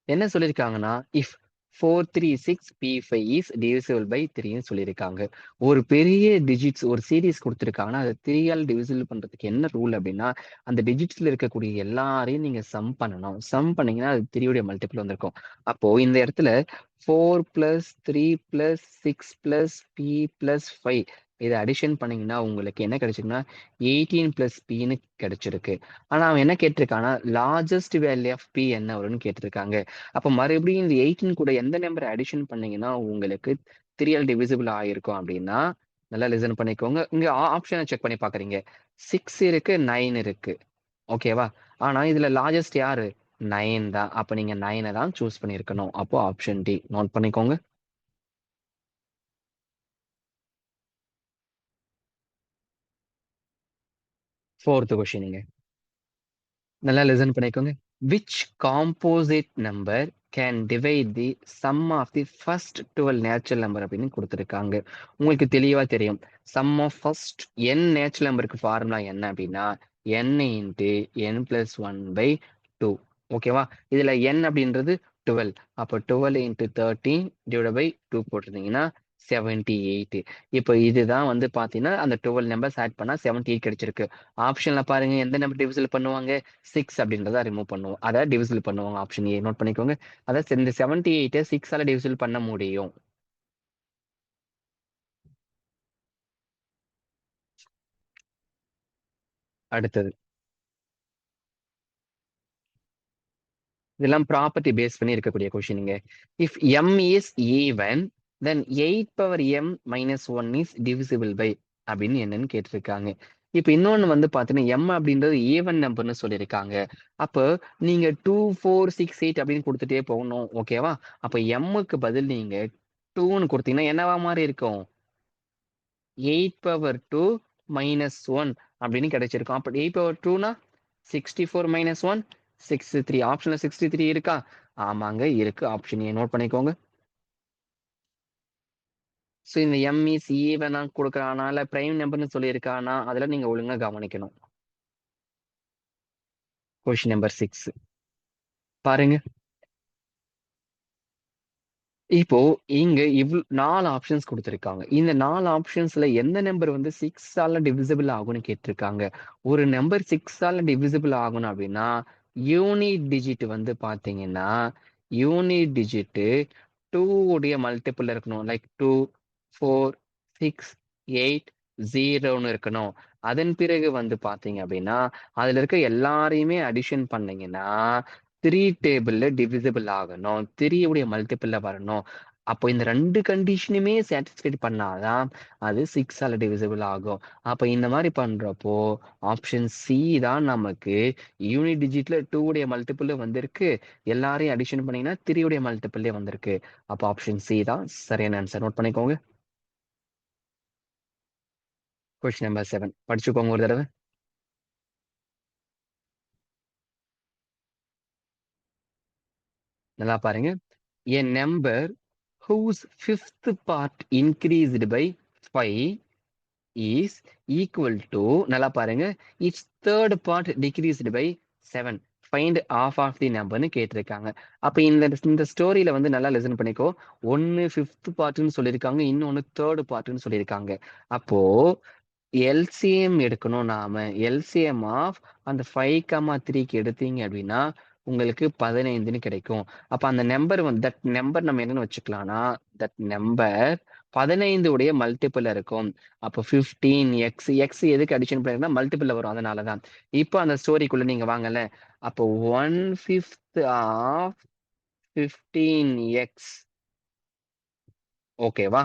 என்ன சொல்லியிருக்காங்கன்னா, if 436 P5 is divisible by 3ன்னு சொல்லியிருக்காங்க. ஒரு பெரிய டிஜிட்ஸ் ஒரு சீரிஸ் குடுத்துருக்காங்கன்னா, அத 3 ஆல டிவிசிபிள் பண்றதுக்கு என்ன ரூல் அப்டின்னா, அந்த டிஜிட்ஸ்ல இருக்கக்கூடிய எல்லாரையும் நீங்க சம் பண்ணணும். சம் பண்ணீங்கன்னா, அது 3 உடைய மல்டிபிள் வந்திருக்கும். அப்போ இந்த இடத்துல 4 plus 3 plus 6 plus P plus 5 இத அடிஷன் பண்ணீங்கன்னா, உங்களுக்கு என்ன கிடைச்சிருக்குன்னா, 18 பிளஸ் Pன்னு கிடைச்சிருக்கு. ஆனா அவன் என்ன கேட்டிருக்கான்னா, லார்ஜஸ்ட் வேல்யூ ஆஃப் P என்ன வரும்னு கேட்டிருக்காங்க. அப்ப மறுபடியும் இந்த 18 கூட எந்த நம்பர் அடிஷன் பண்ணீங்கன்னா, உங்களுக்கு 3 ஆல் டிவிசிபிள் ஆயிருக்கும் அப்டின்னா, நல்லா லிசன் பண்ணிக்கோங்க. இங்க ஆப்ஷன செக் பண்ணி பார்க்குறீங்க. 6 இருக்கு, 9 இருக்கு. ஓகேவா? ஆனா இதுல லார்ஜஸ்ட் யாரு? 9 தான். அப்ப நீங்க 9 தான் சூஸ் பண்ணியிருக்கணும். அப்போ ஆப்ஷன் டி. நோட் பண்ணிக்கோங்க. 4த் கொஸ்டின்ங்க. நல்லா லிசன் பண்ணிக்கோங்க. Which composite number can divide the sum of the first 12 natural number அப்படின்னு குடுத்திருக்காங்க. உங்களுக்கு தெளிவா தெரியும். Sum of first n natural நம்பருக்கு ஃபார்முலா என்ன அப்படின்னா, n இன்டு n பிளஸ் 1/2. ஓகேவா? இதுல n அப்படின்றது 12. அப்போ 12 இன்டு 13 டிவைட் பை 2 போட்டிருந்தீங்கன்னா 78. இப்போ இதுதான் வந்து பார்த்தீங்கன்னா, அந்த 12 நம்பர்ஸ் ஆட் பண்ணா 78 கிடைச்சிருக்கு. ஆப்ஷன்ல பாருங்க எந்த நம்பர் டிவிசிபிள் பண்ணுவாங்க? 6 அப்படின்றத ரிமூவ் பண்ணுவோம். அத டிவிசிபிள் பண்ணுவாங்க. ஆப்ஷன் ஏ நோட் பண்ணிக்கோங்க. அதாவது இந்த 78 6 ஆல டிவிசிபிள் பண்ண முடியும். அடுத்தது. இதெல்லாம் ப்ராப்பர்ட்டி பேஸ் பண்ணி இருக்கக்கூடிய கொஸ்டின்ங்க. If m is even then 8 power m minus 1 is divisible by அப்படின்னு என்னன்னு கேட்டிருக்காங்க. இப்ப இன்னொன்னு வந்து பாத்தீங்கன்னா m அப்படின்றது ஈவன் நம்பர்னு சொல்லியிருக்காங்க. அப்ப நீங்க 2 4 6 8 அப்படின்னு கொடுத்துட்டே போகணும். ஓகேவா? அப்ப mக்கு பதில் நீங்க 2ன்னு கொடுத்தீங்கன்னா என்னவா மாறி இருக்கும்? 8 பவர் 2 மைனஸ் 1 அப்படின்னு கிடைச்சிருக்கும். அப்ப 8 பவர் 2னா 64 மைனஸ் 1 63. ஆப்ஷன்ல 63 இருக்கா? ஆமாங்க இருக்கு. ஆப்ஷன் ஏ நோட் பண்ணிக்கோங்க. ஸோ இந்த எம் இஸ் ஈவனா குடுக்குறானால பிரைம் நம்பர்ன்னு சொல்லியிருக்கானா, அதெல்லாம் நீங்க ஒழுங்கா கவனிக்கணும். கொஸ்டின் நம்பர் 6 பாருங்க. இப்போ இங்க 4 ஆப்ஷன்ஸ் குடுத்திருக்காங்க. இந்த 4 ஆப்ஷன்ஸ்ல எந்த நம்பர் வந்து 6ஆல டிவிசிபிள் ஆகும்னு கேட்டிருக்காங்க. ஒரு நம்பர் 6ஆல டிவிசிபிள் ஆகணும் அப்படின்னா, யூனிட் டிஜிட் வந்து பார்த்தீங்கன்னா, யூனிட் டிஜிட் 2 உடைய மல்டிபிள் இருக்கணும். லைக் 2, 4, 6, 8, 0ன்னு இருக்கணும். அதன் பிறகு வந்து பார்த்தீங்க அப்படின்னா, அதுல இருக்க எல்லாரையுமே அடிஷன் பண்ணீங்கன்னா 3 டேபிள்ல டிவிசிபிள் ஆகணும். 3 உடைய மல்டிபிள்ல வரணும். அப்போ இந்த 2 கண்டிஷனுமே சாட்டிஸ்ஃபைட் பண்ணாதான் அது 6ஆல டிவிசிபிள் ஆகும். அப்ப இந்த மாரி பண்றப்போ ஆப்ஷன் சி தான் நமக்கு யூனிட் டிஜிட்ல 2 உடைய மல்டிபிள் வந்திருக்கு. எல்லாரையும் அடிஷன் பண்ணீங்கன்னா 3 உடைய மல்டிபிள்லயே வந்திருக்கு. அப்ப ஆப்ஷன் சி தான் சரியான ஆன்சர். நோட் பண்ணிக்கோங்க. கொஸ்டின் நம்பர் 7 படிச்சுக்கோங்க ஒரு தடவ. நல்லா பாருங்க. A number whose fifth part increased by 5 is equal to நல்லா பாருங்க its third part decreased by 7. Find half of the numberன்னு கேட்டிருக்காங்க. அப்ப இந்த ஸ்டோரியில வந்து நல்லா லிசன் பண்ணிக்கோ. ஒன்னு ஃபிஃப்த் பார்ட்னு சொல்லியிருக்காங்க, இன்னொன்னு தேர்ட் பார்ட்னு சொல்லியிருக்காங்க. அப்போ எல்சிஎம் எடுக்கணும் நாம. எல்சிஎம் ஆஃப் அந்த 5,3க்கு எடுத்தீங்க அப்படின்னா உங்களுக்கு 15ன்னு கிடைக்கும். அப்ப அந்த நம்பர் வந்து தட் நம்பர் நம்ம என்னன்னு வச்சுக்கலாம்னா தட் நம்பர் 15 உடைய மல்டிபிள் இருக்கும். அப்போ 15x எக்ஸ் எதுக்கு அடிஷன் பண்ணிருக்கா மல்டிபிள் வரும் அதனாலதான். இப்போ அந்த ஸ்டோரிக்குள்ள நீங்க வாங்கல. அப்போ 1/5 ஆஃப் 15x ஓகேவா.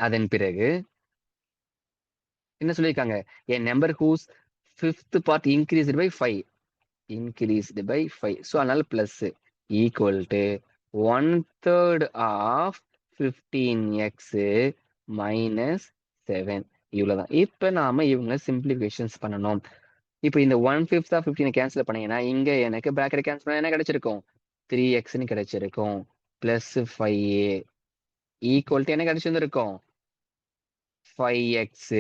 அதன் பிறகு என்ன சொல்லியிருக்காங்க? a number whose fifth part increased by 5 increased by 5. So அதனால plus equal to 1/3 of 15x minus 7. இவ்வளவுதான். இப்ப நாம இவங்க சிம்பிளிஃபிகேஷன்ஸ் பண்ணணும். இப்போ இந்த 1/5 ஆஃப் 15 கேன்சல் பண்ணீங்கன்னா இங்க எனக்கு பிராக்கெட் கேன்சல் பண்ண என்ன கிடைச்சிருக்கும்? 3xன்னு கிடைச்சிருக்கும். பிளஸ் 5a ஈக்குவல் டு என்ன கிடைச்சிருந்திருக்கும்? 5x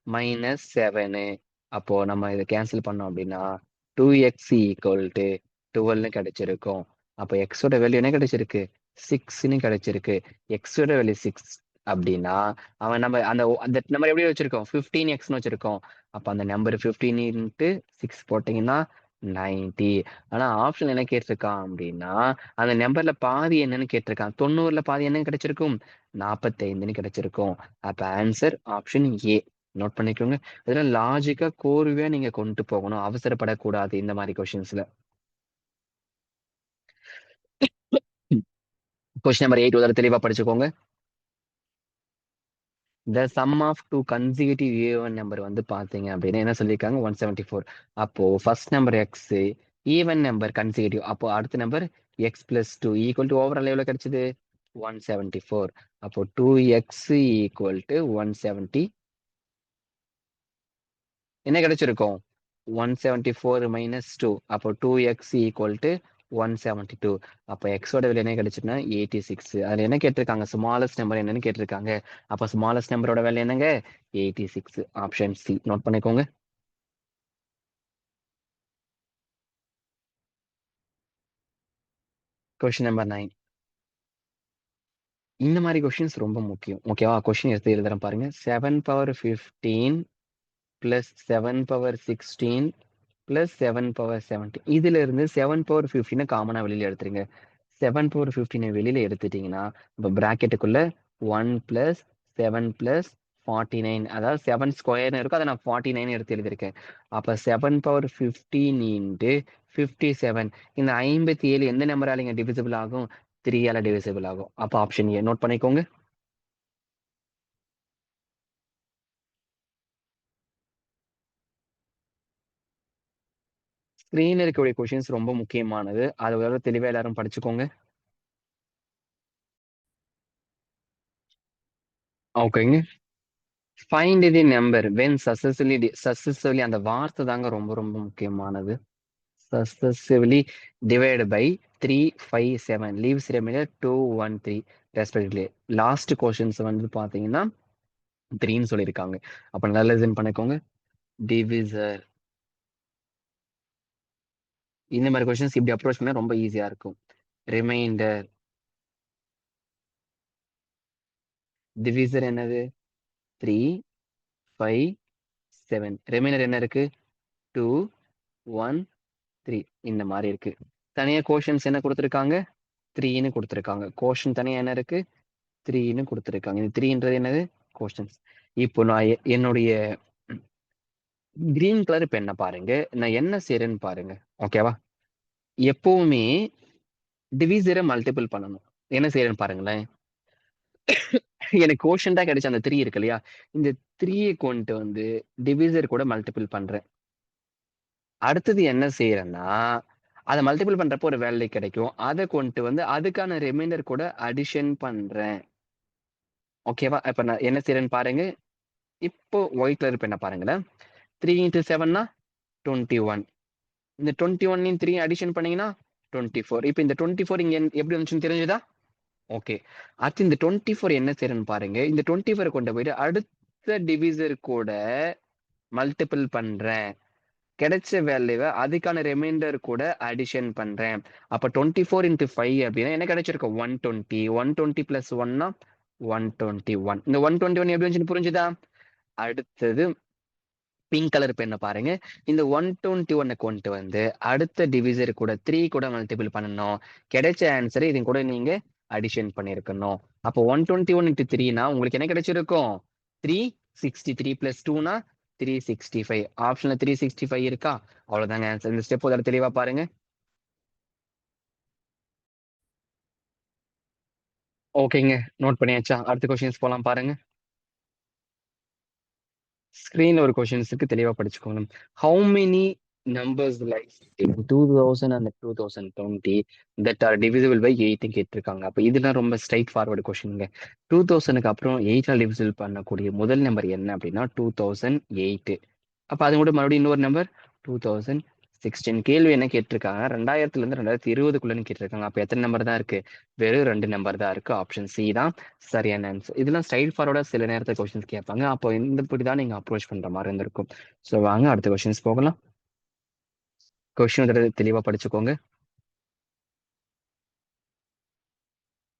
minus 7. அப்போ நம்ம இதை கேன்சல் பண்ணோம் அப்படின்னா 2x ஈக்குவல் டு 12ன்னு கிடைச்சிருக்கும். அப்போ எக்ஸோட வேல்யூ என்ன கிடைச்சிருக்கு? 6ன்னு கிடைச்சிருக்கு. எக்ஸோட வேல்யூ 6 அப்படின்னா அவன் நம்ம அந்த நம்பர் எப்படி வச்சிருக்கோம்? 15xன்னு வச்சிருக்கோம். அப்ப அந்த நம்பர் 15 இன்ட்டு 6 போட்டீங்கன்னா 90. ஆனா ஆப்ஷன் என்ன கேட்டிருக்கான் அப்படின்னா அந்த நம்பர்ல பாதி என்னன்னு கேட்டிருக்கான். 90ல பாதி என்னன்னு கிடைச்சிருக்கும்? 45ன்னு கிடைச்சிருக்கும். அப்ப ஆன்சர் ஆப்ஷன் ஏ. நோட் பண்ணிக்கோங்க. இதெல்லாம் லாஜிக்கா கோர்வையா நீங்க கொண்டு போகணும். அவசரப்படக்கூடாது இந்த மாதிரி கொஸ்டின்ஸ்ல. கொஸ்டின் நம்பர் 8 ஒரு தெளிவா படிச்சுக்கோங்க. The sum of two consecutive even number வந்து பாத்தீங்க அப்படின்னா என்ன சொல்லியிருக்காங்க? 174. அப்போ first number x even number consecutive. அப்போ அடுத்த number x plus 2 equal to overall எவ்வளவு கிடைச்சது? 174. அப்போ 2x ஈக்குவல் டு 170 என்ன கிடைச்சிருக்கும்? 174 மைனஸ் 2. அப்போ 2x ஈக்குவல் டு 172. அப்போ எக்ஸோட விலை என்ன கிடைச்சுன்னா 86. அதுல என்ன கேட்டிருக்காங்க? ஸ்மாலஸ்ட் நம்பர் என்னன்னு கேட்டிருக்காங்க. அப்போ ஸ்மாலஸ்ட் நம்பரோட வேலை என்னங்க? 86. Option C. நோட் பண்ணிக்கோங்க. Question number 9. இந்த மாதிரி கொஸ்டின்ஸ் ரொம்ப முக்கியம். ஓகேவா? கொஸ்டின் எடுத்து எழுதுறேன் பாருங்க. 7 power 15 plus 7 power 16 plus 7 power 17. இதுல இருந்து 7 பவர் 15 காமனா வெளியில எடுத்துருங்க. 7 பவர் 15 வெளியில எடுத்துட்டீங்கன்னா இப்போ பிராக்கெட்டுக்குள்ள 1 பிளஸ் 7 பிளஸ் 49, அதாவது 7 ஸ்கொயர்னு இருக்கும். அதை நான் 49 எடுத்து எழுதியிருக்கேன். அப்ப 7 பவர் 15 இன்ட்டு 57. இந்த 57 எந்த நம்பரால இங்க டிவிசிபிள் ஆகும்? 3ஆல டிவிசிபிள் ஆகும். அப்ப ஆப்ஷன் ஏ. நோட் பண்ணிக்கோங்க. ஸ்கிரீன்ல இருக்கக்கூடிய கொஸ்டின்ஸ் ரொம்ப முக்கியமானது. அதை ஒரு தெளிவா எல்லாரும் படிச்சுக்கோங்க. ஓகேங்க. Find the number when successfully அந்த வார்த்தை தாங்க ரொம்ப ரொம்ப முக்கியமானது. Successively divided by 3, 5, 7 leaves remainder 2, 1, 3 respectively. Last questions வந்து பாத்தீங்கன்னா 3ன்னு சொல்லியிருக்காங்க. அப்ப நல்லா லிசன் பண்ணிக்கோங்க. டிவிசர் இந்த மாதிரி கொஸ்டின்ஸ் இப்படி அப்ரோச் பண்ணா ரொம்ப ஈஸியா இருக்கும். ரிமைண்டர் டிவிசர் என்னது? 3, 5, 7. ரிமைண்டர் என்ன இருக்கு? 2, 1, 3. இந்த மாதிரி இருக்கு. தனியா கோஷன்ஸ் என்ன கொடுத்துருக்காங்க? 3ன்னு கொடுத்துருக்காங்க. கோஷன் தனியா என்ன இருக்கு? 3ன்னு கொடுத்துருக்காங்க. இந்த 3ன்றது என்னது? கோஷன்ஸ். இப்போ நான் என்னுடைய கிரீன் கலர் பெண்ணை பாருங்க. நான் என்ன செய்யறேன்னு பாருங்க. ஓகேவா? எப்பவுமே டிவிசரை மல்டிபிள் பண்ணணும். என்ன செய்யறேன்னு பாருங்களேன். எனக்கு கோஷன்டா கிடைச்ச அந்த 3 இருக்கு இல்லையா? இந்த 3 கொண்டு வந்து டிவிசர் கூட மல்டிபிள் பண்றேன். அடுத்தது என்ன செய்யறேன்னா, அத மல்டிபிள் பண்றப்போ ஒரு வேல்யூ கிடைக்கும். அத கொண்டு வந்து அதுக்கான ரிமைண்டர் கூட அடிஷன் பண்றேன். ஓகேவா? இப்ப நான் என்ன செய்றேன்னு பாருங்க. இப்போ ஒயிட் கலர் பெண்ண பாருங்களேன். 3 இன்டு 7னா 21. இந்த 21யும் 3யும் அடிஷன் பண்ணீங்கன்னா 24. இப்ப இந்த 24 இங்க எப்படி வந்துச்சுன்னு தெரிஞ்சுதா? ஓகே. அடுத்து இந்த 24 என்ன செய்றேன்னு பாருங்க. இந்த 24 கொண்டு போயிட்டு அடுத்த டிவிசர் கூட மல்டிபிள் பண்றேன். கிடைச்ச வேல்யூவ அதுக்கான ரிமைண்டர் கூட அடிஷன் பண்றேன். அப்ப 24 இன்டு 5 அப்படின்னா என்ன கிடைச்சிருக்கும்? 120. 120 பிளஸ் 1னா 121. இந்த 121 எப்படி வந்துச்சுன்னு புரிஞ்சுதா? அடுத்தது பிங்க் கலர் பெண்ண பாருங்க. இந்த 121 கொண்டு வந்து அடுத்த டிவிசர் கூட 3 கூட மல்டிபிள் பண்ணணும். கிடைச்ச ஆன்சர் இது கூட நீங்க அடிஷன் பண்ணியிருக்கணும். அப்போ 121 இன்டு 3னா உங்களுக்கு என்ன கிடைச்சிருக்கும்? 363 பிளஸ் 2னா 365. ஆப்ஷன்ல 365 இருக்கா? அவ்வளவுதாங்க ஆன்சர். இந்த ஸ்டெப் ஒரு தெளிவா பாருங்க. ஓகேங்க. நோட் பண்ணியாச்சா? அடுத்த கொஸ்டின்ஸ் போலாம் பாருங்க. ஸ்கிரீன்ல ஒரு கொஸ்டின்ஸ் இருக்கு. தெளிவா படிச்சுக்கோங்க. How many numbers like 2000 and 2020 that are divisible by 8 கேட்டிருக்காங்க. அப்ப இதெல்லாம் ரொம்ப ஸ்ட்ரைட் ஃபார்வர்டு கொஸ்டின்ங்க. 2000க்கு அப்புறம் 8ஆல் டிவிசிபிள் பண்ணக்கூடிய முதல் நம்பர் என்ன அப்படின்னா 2008. அப்ப அது கூட மறுபடியும் இன்னொரு நம்பர் 2016. கேள்வி என்ன கேட்டிருக்காங்க? 2000ல இருந்து 2020க்குள்ளன்னு கேட்டிருக்காங்க. அப்ப எத்தனை நம்பர் தான் இருக்கு? வெறும் 2 நம்பர் தான் இருக்கு. ஆப்ஷன் சி தான் சரியான ஆன்சர். இதெல்லாம் ஸ்ட்ரைட் ஃபார்வர்டா சில நேரத்துல கொஸ்டின்ஸ் கேட்பாங்க. அப்போ இந்த இப்படி தான் நீங்க அப்ரோச் பண்ற மாதிரி இருந்திருக்கும். ஸோ வாங்க அடுத்த கொஸ்டின்ஸ் போகலாம். கொஸ்டின் தெளிவா படிச்சுக்கோங்க.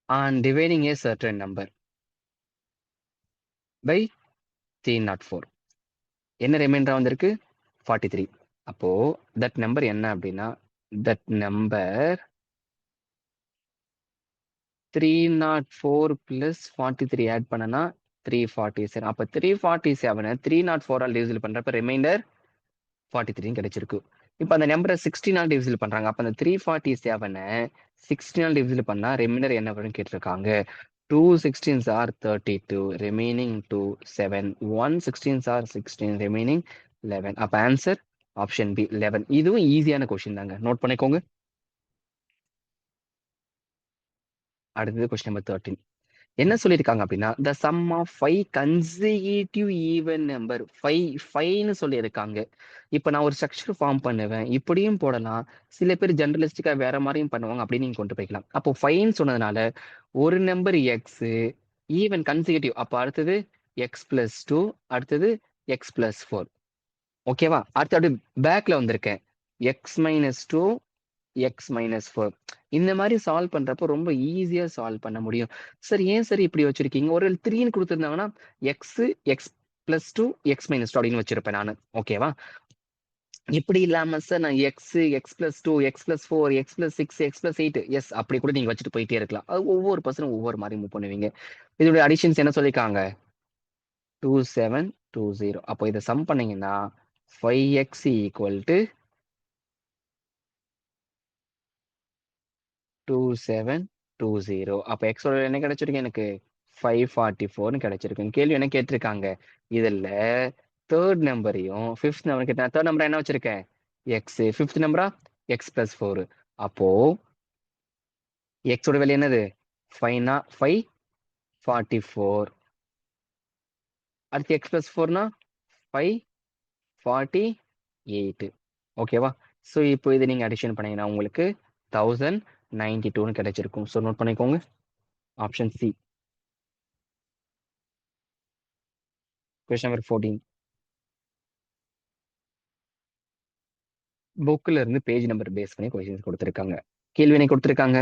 On dividing a certain number by 304. என்ன ரிமைண்டரா வந்திருக்கு? 43. அப்போ தட் நம்பர் என்ன அப்படின்னா தட் நம்பர் 304 பிளஸ் 43 ஆட் பண்ணனா 347. அப்ப 347 304ஆல் டிவிசிபிள் பண்றப்ப ரிமைண்டர் 43 கிடைச்சிருக்கு. இப்ப அந்த நம்பரை 16ஆல் டிவிசிபிள் பண்றாங்க. அப்ப அந்த 347 16ஆல் டிவிசிபிள் பண்ணா ரிமைண்டர் என்ன வரும்னு கேட்டிருக்காங்க. 2 16s are 32, remaining 2 7. 1 16s are 16, remaining 11. அப்ப ஆன்சர் ஆப்ஷன் பி 11. இதுவும் ஈஸியான கொஸ்டின் தாங்க. நோட் பண்ணிக்கோங்க. அடுத்தது கொஸ்டின் நம்பர் 13. என்ன சொல்லியிருக்காங்க அப்படின்னா the sum of 5 consecutive even number 5ன்னு சொல்லியிருக்காங்க. இப்போ நான் ஒரு ஸ்ட்ரக்சர் ஃபார்ம் பண்ணுவேன். இப்படியும் போடலாம். சில பேர் ஜெனரலிஸ்டிக்கா வேற மாதிரியும் பண்ணுவாங்க. அப்படின்னு நீங்க கொண்டு போய்க்கலாம். அப்போ 5ன்னு சொன்னதுனால ஒரு நம்பர் எக்ஸ் ஈவன் கன்சிகியூட்டிவ். அப்போ அடுத்தது எக்ஸ் பிளஸ் 2, அடுத்தது எக்ஸ் பிளஸ் 4. ஓகேவா? அடுத்து அப்படி பேக்ல வந்திருக்கேன். X minus 2, x minus 4. இந்த மாதிரி சால்வ் பண்றப்போ ரொம்ப ஈஸியா சால்வ் பண்ண முடியும். சார் ஏன் சார் இப்படி வச்சிருக்கீங்க? ஒரு 3ன்னு கொடுத்துருந்தாங்கன்னா x x plus 2 x minus 2 அப்படின்னு வச்சிருப்பேன் நானு. ஓகேவா? இப்படி இல்லாம சார் நான் x x plus 2 x plus 4 x plus 6 x plus 8 S அப்படி கூட நீங்க வச்சுட்டு போயிட்டே இருக்கலாம். அது ஒவ்வொரு பர்சனும் ஒவ்வொரு மாதிரி மூவ் பண்ணுவீங்க. இதோட அடிஷன்ஸ் என்ன சொல்லியிருக்காங்க? 2720. அப்போ இதை சம் பண்ணீங்கன்னா 5x ஈக்குவல் டு 2720. அப்ப எக்ஸோட என்ன கிடைச்சிருக்கு எனக்கு? 544ன்னு கிடைச்சிருக்கு. கேள்வி என்ன கேட்டிருக்காங்க? இதுல தேர்ட் நம்பரையும் ஃபிஃப்த் நம்பர் கேட்டா தேர்ட் நம்பர் என்ன வச்சிருக்கேன்? எக்ஸ். ஃபிஃப்த் நம்பரா எக்ஸ் பிளஸ் 4. அப்போ எக்ஸோட வேல்யூ என்னது? 544. அடுத்து எக்ஸ் பிளஸ் 4னா 548. ஓகேவா? ஸோ இப்போ இதை நீங்க அடிஷன் பண்ணீங்கன்னா உங்களுக்கு 1092ன்னு கிடைச்சிருக்கும். ஸோ நோட் பண்ணிக்கோங்க. Option C. Question number 14. புக்ல இருந்து பேஜ் நம்பர் பேஸ் பண்ணி கொஸ்டின்ஸ் கொடுத்துருக்காங்க. கேள்வி என்ன கொடுத்துருக்காங்க?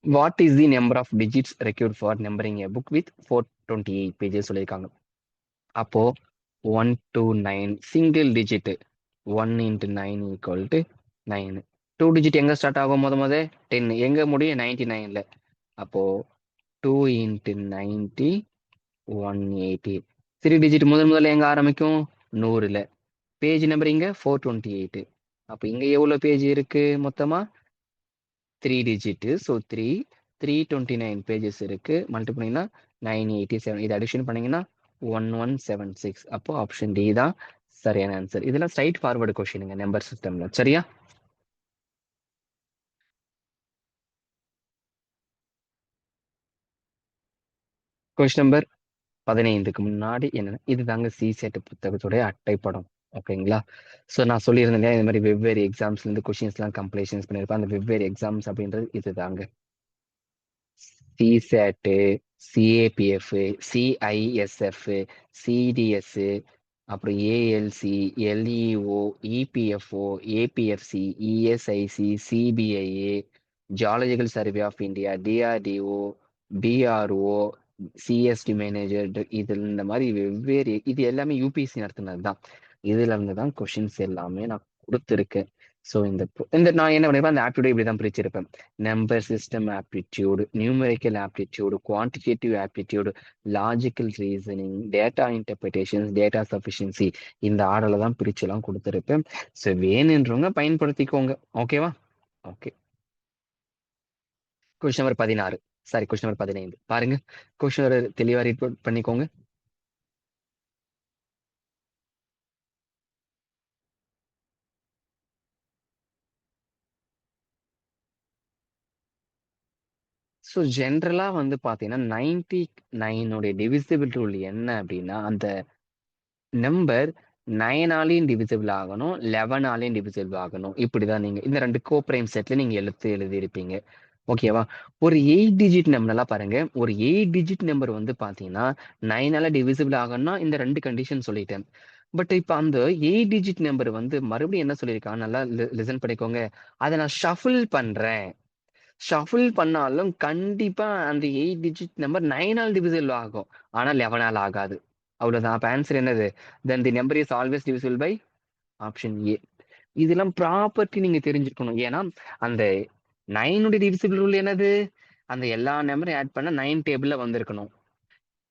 What is the number of digits required for numbering a book with 428 pages சொல்லியிருக்காங்க. அப்போ 1 to 9 single digit 1 into 9 equal to 9. 2 digit எங்க ஸ்டார்ட் ஆகும்? முத 10 எங்க முடியும்? 99ல. அப்போ 2 into 90 180. 3 டிஜிட் முதல்ல எங்க ஆரம்பிக்கும்? 100ல. பேஜ் நம்பர் இங்க 428. அப்ப இங்க எவ்வளவு பேஜ் இருக்கு மொத்தமா? 3 டிஜிட். ஸோ 329 பேஜஸ் இருக்கு. மல்டிபிள் பண்ணீங்கன்னா 987. இது அடிஷன் பண்ணீங்கன்னா 1176. அப்போ ஆப்ஷன் டி தான் சரியான ஆன்சர். இதெல்லாம் ஸ்ட்ரைட் ஃபார்வர்டு கொஸ்டினுங்க நம்பர் சிஸ்டம்ல. சரியா? கொஸ்டின் நம்பர் 15க்கு முன்னாடி என்னன்னா இது தாங்க சிசெட் புத்தகத்துடைய அட்டைப்படம். ஓகேங்களா? ஸோ நான் சொல்லியிருந்தேன் இல்லையா, இந்த மாதிரி வெவ்வேறு எக்ஸாம்ஸ்ல இருந்து கொஸ்டின்ஸ்லாம் கம்ப்ளீஷன்ஸ் பண்ணியிருப்பேன். அந்த வெவ்வேறு எக்ஸாம்ஸ் அப்படின்றது இது தாங்க. சிசேட்டு, சிஏபிஎஃப், சிஐஎஸ்எஃப், சிடிஎஸ், அப்புறம் ALC, LEO, EPFO, APFC, ESIC, CBIA, geological survey of India, DRDO, BRO, CST manager, இது இந்த மாதிரி வெவ்வேறு இது எல்லாமே யூபிஎஸ்சி நடத்துனது தான். இதுல இருந்து தான் கொஷின்ஸ் எல்லாமே நான் கொடுத்துருக்கேன். ஸோ இந்த நான் என்ன பண்ணிருப்பேன், அந்த ஆப்டிடியூட் இப்படி தான் பிரிச்சிருப்பேன். Number system aptitude, numerical aptitude, quantitative aptitude, logical reasoning, data interpretations, data sufficiency, இந்த ஆர்டர்ல தான் பிரிச்சுலாம் கொடுத்துருப்பேன். ஸோ வேணுன்றவங்க பயன்படுத்திக்கோங்க. ஓகேவா? Okay. Question number 16. Sorry, question number 15 பாருங்க. கொஸ்டின் தெளிவா ரீட் பண்ணிக்கோங்க. ஸோ ஜென்ரலா வந்து பாத்தீங்கன்னா 99 டிவிசிபிள் ரூல் என்ன அப்படின்னா, அந்த நம்பர் 9ஆலையும் டிவிசிபிள் ஆகணும், 11ஆலையும் டிவிசிபிள் ஆகணும். இப்படிதான் நீங்க இந்த 2 கோப்ரைம் செட்ல நீங்க எழுதியிருப்பீங்க. ஓகேவா? ஒரு 8 டிஜிட் நம்பர் நல்லா பாருங்க. ஒரு 8 டிஜிட் நம்பர் வந்து பாத்தீங்கன்னா 9ஆல டிவிசிபிள் ஆகணும்னா இந்த 2 கண்டிஷன் சொல்லிட்டேன். பட் இப்ப அந்த 8 டிஜிட் நம்பர் வந்து மறுபடியும் என்ன சொல்லியிருக்காங்க, நல்லா லிசன் பண்ணிக்கோங்க. அதை நான் ஷஃபிள் பண்றேன். ஷஃபிள் பண்ணாலும் கண்டிப்பா அந்த 8 டிஜிட் நம்பர் 9ஆல் டிவிசிபிள் ஆகும். ஆனா 11ஆல் ஆகாது. அவ்வளவுதான். அப்ப ஆன்சர் என்னது? Then the number is always divisible by option A. இதெல்லாம் ப்ராப்பர்ட்டி நீங்க தெரிஞ்சுக்கணும். ஏன்னா அந்த 9 டிவிசிபிள் ரூல் என்னது? அந்த எல்லா நம்பரையும் ஆட் பண்ண 9 டேபிள்ல வந்திருக்கணும்.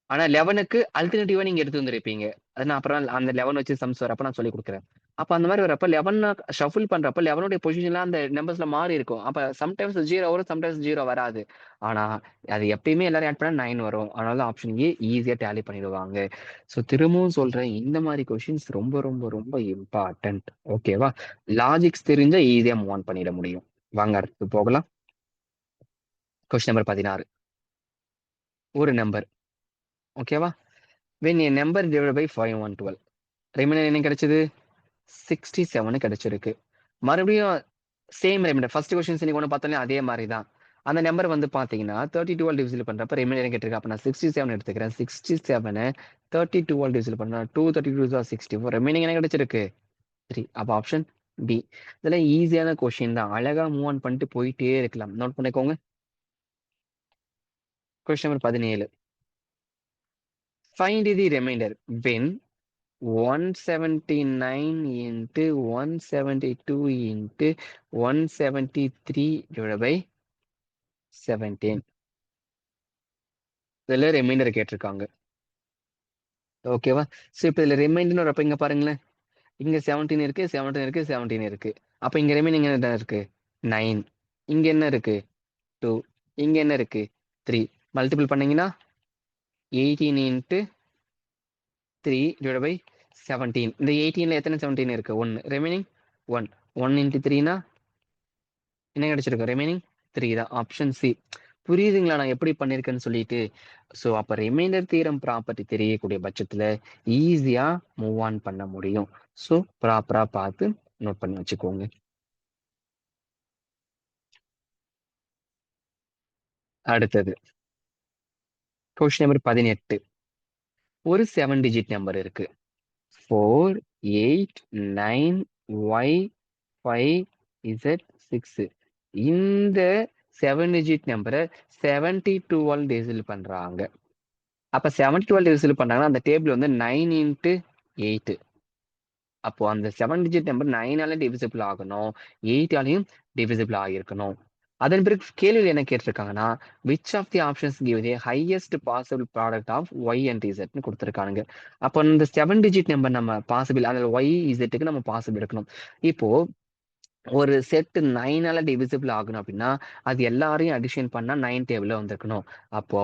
ஆனா 11க்கு அல்டர்னேட்டிவா நீங்க எடுத்து வந்திருப்பீங்க. அது நான் அப்புறம் அந்த 11 வச்சு சம்ஸ் வரப்ப நான் சொல்லிக் கொடுக்குறேன். அப்ப அந்த மாதிரி வரப்ப 11 ஷஃபிள் பண்றப்ப 11உடைய பொசிஷன்ல அந்த நம்பர்ஸ்ல மாறி இருக்கும். அப்ப சம்டைம்ஸ் 0 வரும், சம்டைம்ஸ் 0 வராது. ஆனா அது எப்பயுமே எல்லாரும் ஆட் பண்ணா 9 வரும். அதனால ஆப்ஷன் ஏ ஈஸியா டேலி பண்ணிடுவாங்க. ஸோ திரும்பவும் சொல்றேன், இந்த மாதிரி கொஸ்டின்ஸ் ரொம்ப ரொம்ப ரொம்ப இம்பார்ட்டன்ட். ஓகேவா? லாஜிக்ஸ் தெரிஞ்சா ஈஸியா மூவ் ஆன் பண்ணிட முடியும். வாங்க அடுத்து போகலாம். Question number 16. ஒரு நம்பர். ஓகேவா? when a number divided by 512, reminder என்ன கிடைச்சது? 67 கிடைச்சிருக்கு. மறுபடியும் சேம் ரிமைண்டர். ஃபர்ஸ்ட் கொஸ்டின்ஸ் நீங்க ஒண்ணு பார்த்தோன்னே அதே மாதிரி தான். அந்த நம்பர் வந்து பாத்தீங்கன்னா 32 ஆல் டிவிசிபிள் பண்றப்ப ரிமைண்டர் கேட்டிருக்கு. அப்ப நான் 67 எடுத்துக்கிறேன். 67 32 ஆல் டிவிசிபிள் பண்ணா 232 64. ரிமைனிங் என்ன கிடைச்சிருக்கு? 3. அப்ப ஆப்ஷன் பி. இதெல்லாம் ஈஸியான கொஸ்டின் தான். அழகா மூவ் ஆன் பண்ணிட்டு போயிட்டே இருக்கலாம். நோட் பண்ணிக்கோங்க. Question number 17. Find the reminder when 179 into 172 into 173 divided by 17. இதுல ரிமைண்டர் கேட்டிருக்காங்க. ஓகேவா? ஸோ இப்போ இதுல ரிமைண்டர்னு வரப்ப இங்க பாருங்களேன். இங்க 17 இருக்கு, 17 இருக்கு, 17 இருக்கு. அப்ப இங்க ரிமைனிங் என்ன இருக்கு? 9. இங்க என்ன இருக்கு? 2. இங்க என்ன இருக்கு? 3. மல்டிபிள் பண்ணீங்கன்னா 18 into 3 divided by 17. இந்த 18ல எத்தனை 17 இருக்கு? 1. ரிமைனிங் 1. 1 into 3னா என்ன கிடைச்சிருக்கு? ரிமைனிங் 3 தான். Option C. புரியுதுங்களா நான் எப்படி பண்ணிருக்கேன்னு சொல்லிட்டு? ஸோ அப்ப ரிமைண்டர் தியரம் ப்ராப்பர்ட்டி தெரியக்கூடிய பட்சத்துல ஈஸியா மூவ் ஆன் பண்ண முடியும். ஸோ ப்ராப்பரா பார்த்து நோட் பண்ணி வச்சுக்கோங்க. அடுத்தது கொஸ்டின் நம்பர் 18. ஒரு 7 டிஜிட் நம்பர் இருக்கு. 4 8 9 y 5Z6. இந்த 7 டிஜிட் நம்பரை 72 டிவிசிபிள் பண்றாங்க. அப்ப 72 டிவிசிபிள் பண்ணாங்கன்னா அந்த டேபிள் வந்து 9 இன்ட்டு 8. அப்போ அந்த 7 டிஜிட் நம்பர் 9ஆல டிவிசிபிள் ஆகணும், 8ஆலையும் டிவிசிபிள் ஆகியிருக்கணும். அதன் பிறகு கேள்வியில் என்ன கேட்டிருக்காங்கன்னா, which of the options give the highest possible product of y and இசட்னு கொடுத்துருக்கானுங்க. அப்போ இந்த 7 டிஜிட் நம்பர் நம்ம பாசிபிள், அதில் ஒய் இசட்டுக்கு நம்ம பாசிபிள் எடுக்கணும். இப்போ ஒரு செட் 9ஆல டிவிசிபிள் ஆகணும் அப்படின்னா அது எல்லாரையும் அடிஷன் பண்ணா 9 டேபிள்ல வந்திருக்கணும். அப்போ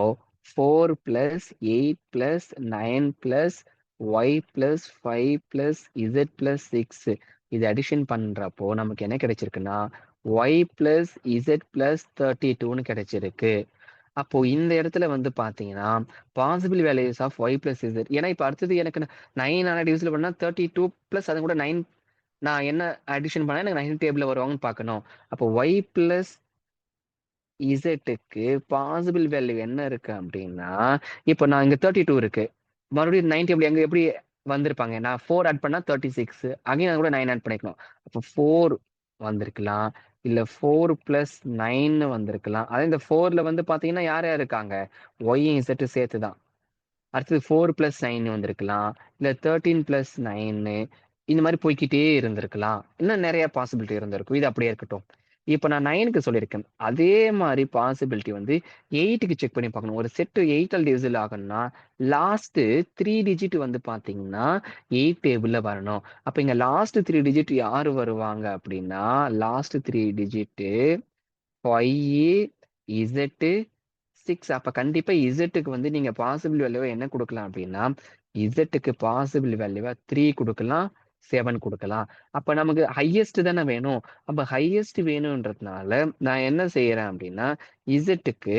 4 + 8 + 9 + y + 5 + z + 6 இது அடிஷன் பண்றப்போ நமக்கு என்ன கிடைச்சிருக்குன்னா y + z + 32ன்னு கிடைச்சிருக்கு. அப்போ இந்த இடத்துல வந்து பாத்தீங்கன்னா possible values of y + z, ஏன்னா இப்ப அடுத்தது எனக்கு 9ஆல டிவிசிபிள் பண்ணா 32 + அது கூட 9 நான் என்ன அடிஷன் பண்ணா எனக்கு 9 டேபிள்ல வருவாங்கன்னு பார்க்கணும். அப்போ y + zக்கு பாசிபிள் வேல்யூ என்ன இருக்கு அப்படின்னா, இப்போ நான் இங்க 32 இருக்கு. மறுபடியும் 9 டேபிள் எங்க எப்படி வந்திருப்பாங்க? நான் 4 ஆட் பண்ணா 36. அகைன் அது கூட 9 ஆட் பண்ணிக்கணும். அப்போ 4 வந்திருக்கலாம். இல்ல 4 + 9 வந்திருக்கலாம். அதே இந்த 4ல வந்து பார்த்தீங்கன்னா யார் யார் இருக்காங்க? ஒய்யும் இசட்டும் சேர்த்து தான். அடுத்தது 4 + 9 வந்திருக்கலாம். இல்ல 13 + 9 இந்த மாதிரி போய்க்கிட்டே இருந்திருக்கலாம். இன்னும் நிறைய பாசிபிலிட்டி இருந்திருக்கும். இது அப்படியே இருக்கட்டும். இப்ப நான் 9க்கு சொல்லியிருக்கேன். அதே மாதிரி பாசிபிலிட்டி வந்து 8க்கு செக் பண்ணி பார்க்கணும். ஒரு செட் 8ஆல் டிவிசிபிள் ஆகணும்னா லாஸ்ட் 3 டிஜிட் வந்து பார்த்தீங்கன்னா 8 டேபிள்ல வரணும். அப்ப இங்க லாஸ்ட் 3 டிஜிட் யாரு வருவாங்க அப்படின்னா, லாஸ்ட் 3 டிஜிட் 5 Z 6. அப்ப கண்டிப்பா இசட்டுக்கு வந்து நீங்க பாசிபிள் வேல்யூவா என்ன குடுக்கலாம் அப்படின்னா, இசட்டுக்கு பாசிபிள் வேல்யூவா 3 குடுக்கலாம், 7 குடுக்கலாம். அப்ப நமக்கு ஹையஸ்ட் தானே வேணும். அப்ப ஹையஸ்ட் வேணும்ன்றதுனால நான் என்ன செய்யறேன் அப்படின்னா, இசட்டுக்கு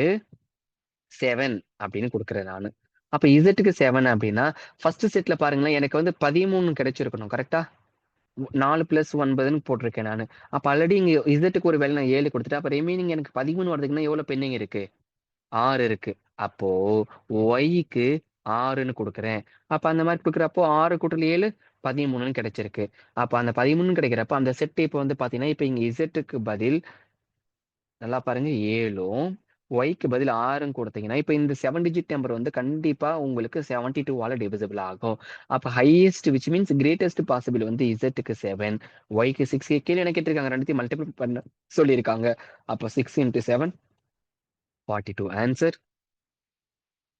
7 அப்படின்னு குடுக்குறேன் நானு. அப்ப இசட்டுக்கு 7 அப்படின்னா, ஃபர்ஸ்ட் செட்ல பாருங்களேன் எனக்கு வந்து 13 கிடைச்சிருக்கணும். கரெக்ட்டா? 4 + 9ன்னு போட்டிருக்கேன் நானு. அப்ப ஆல்ரெடி இங்க இசட்டுக்கு ஒரு வேல்யூ நான் 7 குடுத்துட்டேன். அப்ப ரிமைனிங் எனக்கு 13 வரதுக்குன்னா எவ்வளவு பெண்டிங் இருக்கு? 6 இருக்கு. அப்போ ஒய்க்கு 6ன்னு குடுக்குறேன். அப்ப அந்த மாரி குடுக்குறப்போ 6 கூட்டல் 7 13ன்னு கிடைச்சிருக்கு. அப்ப அந்த 13 கிடைக்கிறப்ப அந்த செட் இப்ப வந்து பார்த்தீங்கன்னா, இப்ப இங்க இசட்க்கு பதில் நல்லா பாருங்க 7ம், ஒய்க்கு பதில் 6ம் குடுத்தீங்கன்னா, இப்ப இந்த 7 டிஜிட் நம்பர் வந்து கண்டிப்பா உங்களுக்கு 72ஆல டிவிசிபிள் ஆகும். அப்ப highest which means greatest possible வந்து இசட்க்கு 7, ஒய்க்கு 6. கீழ என்ன கேட்டிருக்காங்க? 2த்தையும் மல்டிபிள் பண்ண சொல்லியிருக்காங்க. அப்ப 6 × 7 42. Answer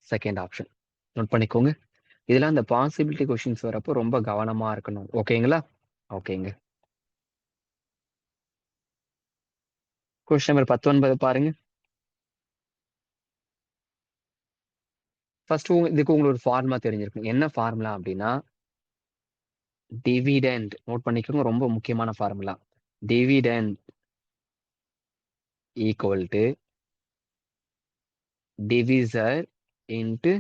second option. நோட் பண்ணிக்கோங்க. இதெல்லாம் அந்த பாசிபிலிட்டி கொஸ்டின்ஸ் வரப்போ ரொம்ப கவனமா இருக்கணும். ஓகேங்களா? ஓகேங்க. கொஸ்டின் நம்பர் 19 பாருங்க. ஃபர்ஸ்ட் இதுக்கு உங்களுக்கு ஒரு ஃபார்முலா தெரிஞ்சிருக்கும். என்ன ஃபார்முலா அப்படின்னா, டிவிடெண்ட் நோட் பண்ணிக்கோங்க. ரொம்ப முக்கியமான formula. Dividend equal to divisor into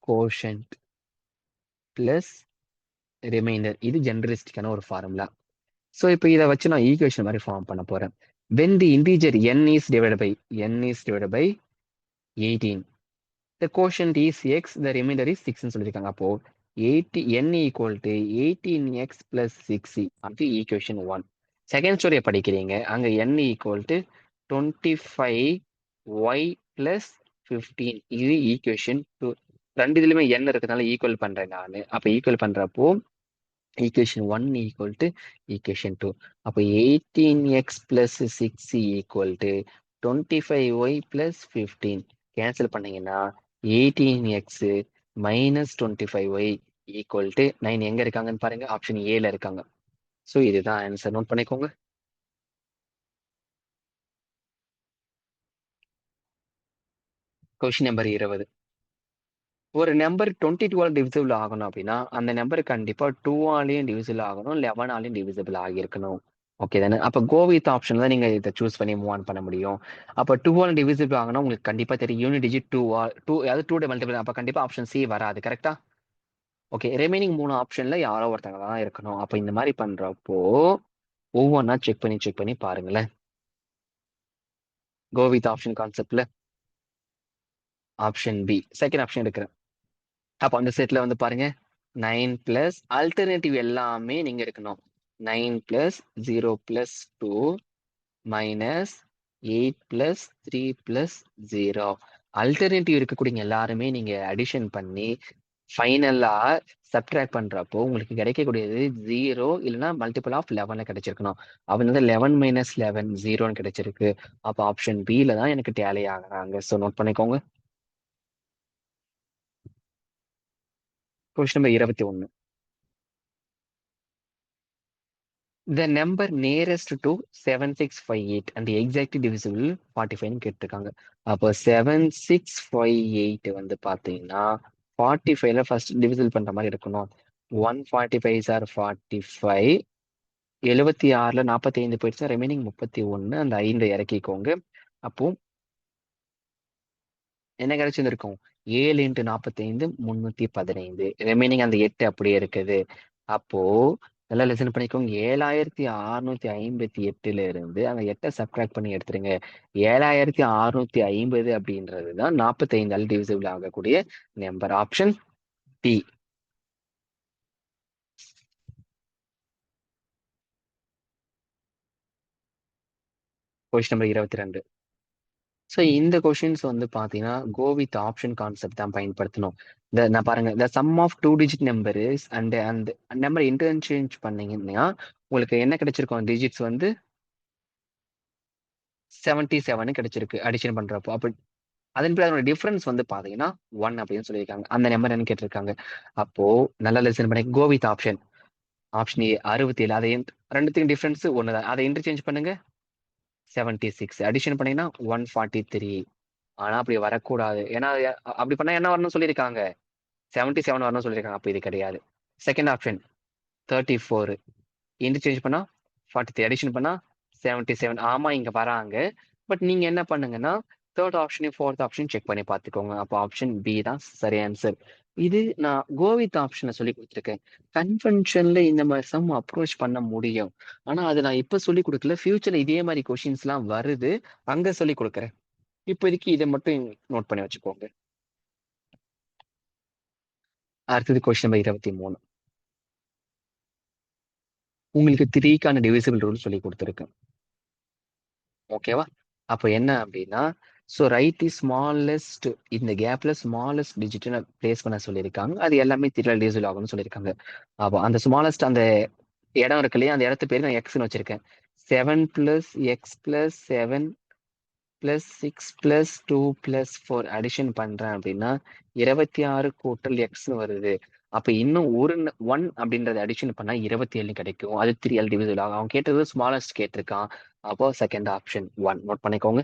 quotient plus reminder. இது ஜெனரலிஸ்டிக்கான ஒரு ஃபார்முலா. சோ இப்போ இத வச்சு நான் ஈக்குவேஷன் மாதிரி ஃபார்ம் பண்ண போறேன். When the integer n is divided by 18, the quotient is x, the remainder is 6ன்னு சொல்லியிருக்காங்க. அப்போ 80 n equal to 18x plus 6 அது ஈக்குவேஷன் 1. செகண்ட் ஸ்டோரியை படிக்கிறீங்க. அங்க n equal to 25y plus 15 இது ஈக்குவேஷன் 2. ரெண்டு இதுலயுமே n இருக்கிறதுனால ஈக்குவல் பண்றேன் நானு. அப்ப ஈக்குவல் பண்றப்போ equation 1 equal to equation 2. அப்போ 18x plus 6 equal to 25y plus 15. Cancel பண்ணீங்கன்னா 18x minus 25y equal to 9 எங்க இருக்காங்கன்னு பாருங்க. ஆப்ஷன் ஏல இருக்காங்க. ஸோ இதுதான் ஆன்சர். நோட் பண்ணிக்கோங்க. Question number 20. ஒரு நம்பர் 22ஆல் டிவிசிபிள் ஆகணும் அப்படின்னா அந்த நம்பர் கண்டிப்பா 2ஆலையும் டிவிசிபிள் ஆகணும், 11ஆலையும் டிவிசிபிள் ஆகியிருக்கணும். ஓகே தானே? அப்ப கோ வித் ஆப்ஷன் தான் நீங்க இதை சூஸ் பண்ணி மூவ் ஆன் பண்ண முடியும். அப்ப 2ஆல் டிவிசிபிள் ஆகணும் உங்களுக்கு கண்டிப்பா தெரியும். யூனிட் டிஜிட் 2 அதாவது 2 மல்டிபிள். அப்ப கண்டிப்பா ஆப்ஷன் சி வராது. கரெக்டா? ஓகே. ரிமைனிங் 3 ஆப்ஷன்ல யாரோ ஒருத்தங்க தான் இருக்கணும். அப்ப இந்த மாதிரி பண்றப்போ ஒவ்வொன்றா செக் பண்ணி பாருங்களேன். கோ வித் ஆப்ஷன் கான்செப்ட்ல ஆப்ஷன் பி செகண்ட் ஆப்ஷன் எடுக்கிறேன். அப்ப அந்த செட்ல வந்து பாருங்க 9 பிளஸ் ஆல்டர்னேட்டிவ் எல்லாமே நீங்க எடுக்கணும். 9 plus 0 plus 2 minus 8 plus 3 plus 0. Alternative இருக்கக்கூடிய எல்லாருமே நீங்க அடிஷன் பண்ணி ஃபைனலா சப்ட்ராக்ட் பண்றப்போ உங்களுக்கு கிடைக்கக்கூடியது 0 இல்லைன்னா மல்டிபிள் ஆஃப் 11 கிடைச்சிருக்கணும். அவன் வந்து 11 மைனஸ் 11 0ன்னு கிடைச்சிருக்கு. அப்போ ஆப்ஷன் பில தான் எனக்கு டேலி ஆகுறாங்க. ஸோ நோட் பண்ணிக்கோங்க. Question number 21. The number nearest to 7658 and the exact divisible 45 கேட்டிருக்காங்க. அப்போ 7658 வந்து பாத்தீங்கன்னா 45ல ஃபர்ஸ்ட் டிவிசிபிள் பண்ற மாதிரி இருக்கணும். 145 ஆர் 45, 76ல 45 போயிடுச்சு, ரிமைனிங் 31, அந்த 5 இறக்கிக்கோங்க. அப்போ என்ன கிடைச்சிருக்கும்? 7 இன்ட்டு 45 315, ரிமைனிங் அந்த 8 அப்படியே இருக்குது. அப்போ நல்லா லிசன் பண்ணிக்கோங்க. 7658ல இருந்து அந்த 8 சப்ட்ராக்ட் பண்ணி எடுத்துருங்க. 7650 அப்படின்றது தான் 45 டிவிசிபிள் ஆகக்கூடிய number. Option D. Question number 22. So இந்த கொஷின்ஸ் வந்து பார்த்தீங்கன்னா கோ வித் ஆப்ஷன் கான்செப்ட் தான் பயன்படுத்தணும். நான் பாருங்க, the sum of 2 digit number is and அந்த நம்பர் இன்டர்சேஞ்ச் பண்ணீங்கன்னா உங்களுக்கு என்ன கிடைச்சிருக்கும்? டிஜிட்ஸ் வந்து 77 கிடைச்சிருக்கு அடிஷன் பண்றப்போ. அப்போ அதன் பிறகு அதோட டிஃபரன்ஸ் வந்து பாத்தீங்கன்னா 1 அப்படின்னு சொல்லியிருக்காங்க. அந்த நம்பர் என்ன கேட்டிருக்காங்க? அப்போ நல்லா லிசன் பண்ணி go with option. Option A 67. அதை ரெண்டுத்துக்கும் டிஃபரன்ஸ் ஒன்று தான். அதை இன்டர்சேஞ்ச் பண்ணுங்க. 76 அடிஷன் பண்ணீங்கன்னா 143. ஆனா அப்படி வரக்கூடாது. ஏன்னா அப்படி பண்ணா என்ன வரணும்னு சொல்லியிருக்காங்க? 77 வரணும்னு சொல்லியிருக்காங்க. அப்போ இது கிடையாது. செகண்ட் ஆப்ஷன் 34 இன்டர்சேஞ்ச் பண்ணா 43, அடிஷன் பண்ணா 77. ஆமா இங்க வராங்க. பட் நீங்க என்ன பண்ணுங்கன்னா தேர்ட் ஆப்ஷனையும் ஃபோர்த் ஆப்ஷன் செக் பண்ணி பார்த்துக்கோங்க. அப்போ ஆப்ஷன் பி தான் சரி ஆன்சர். இது நான் கோவித் ஆப்ஷனை சொல்லி கொடுத்துருக்கேன். கன்வென்ஷன்ல இந்த மாதிரி சம் அப்ரோச் பண்ண முடியும். ஆனா அது நான் இப்ப சொல்லி கொடுக்கல. ஃபியூச்சர்ல இதே மாதிரி கொஷின்ஸ் எல்லாம் வருது, அங்க சொல்லி கொடுக்குறேன். இப்போதைக்கு இதை மட்டும் நோட் பண்ணி வச்சுக்கோங்க. அடுத்தது கொஸ்டின் நம்பர் 23. உங்களுக்கு 3க்கான டிவிசிபிள் ரூல் சொல்லி கொடுத்துருக்கேன். ஓகேவா? அப்போ என்ன அப்படின்னா, ஸோ ரைட் தி ஸ்மாலஸ்ட், இந்த கேப்ல ஸ்மாலஸ்ட் டிஜிட்டை பிளேஸ் பண்ண சொல்லியிருக்காங்க. அது எல்லாமே 3 டிவிசிபிள் ஆகும்னு சொல்லியிருக்காங்க. அப்போ அந்த ஸ்மாலஸ்ட் அந்த இடம் இருக்கு இல்லையா, அந்த இடத்து பேர் நான் எக்ஸ்னு வச்சிருக்கேன். 7 plus X plus 7 plus 6 plus 2 plus 4 addition பண்றேன் அப்படின்னா 26 கூட்டல் எக்ஸ்னு வருது. அப்ப இன்னும் ஒரு 1 அப்படின்றத அடிஷன் பண்ணா 27 கிடைக்கும். அது 3 டிவிசிபிள் ஆகும். அவன் கேட்டது ஸ்மாலஸ்ட் கேட்டிருக்கான். அப்போ செகண்ட் ஆப்ஷன் 1 நோட் பண்ணிக்கோங்க.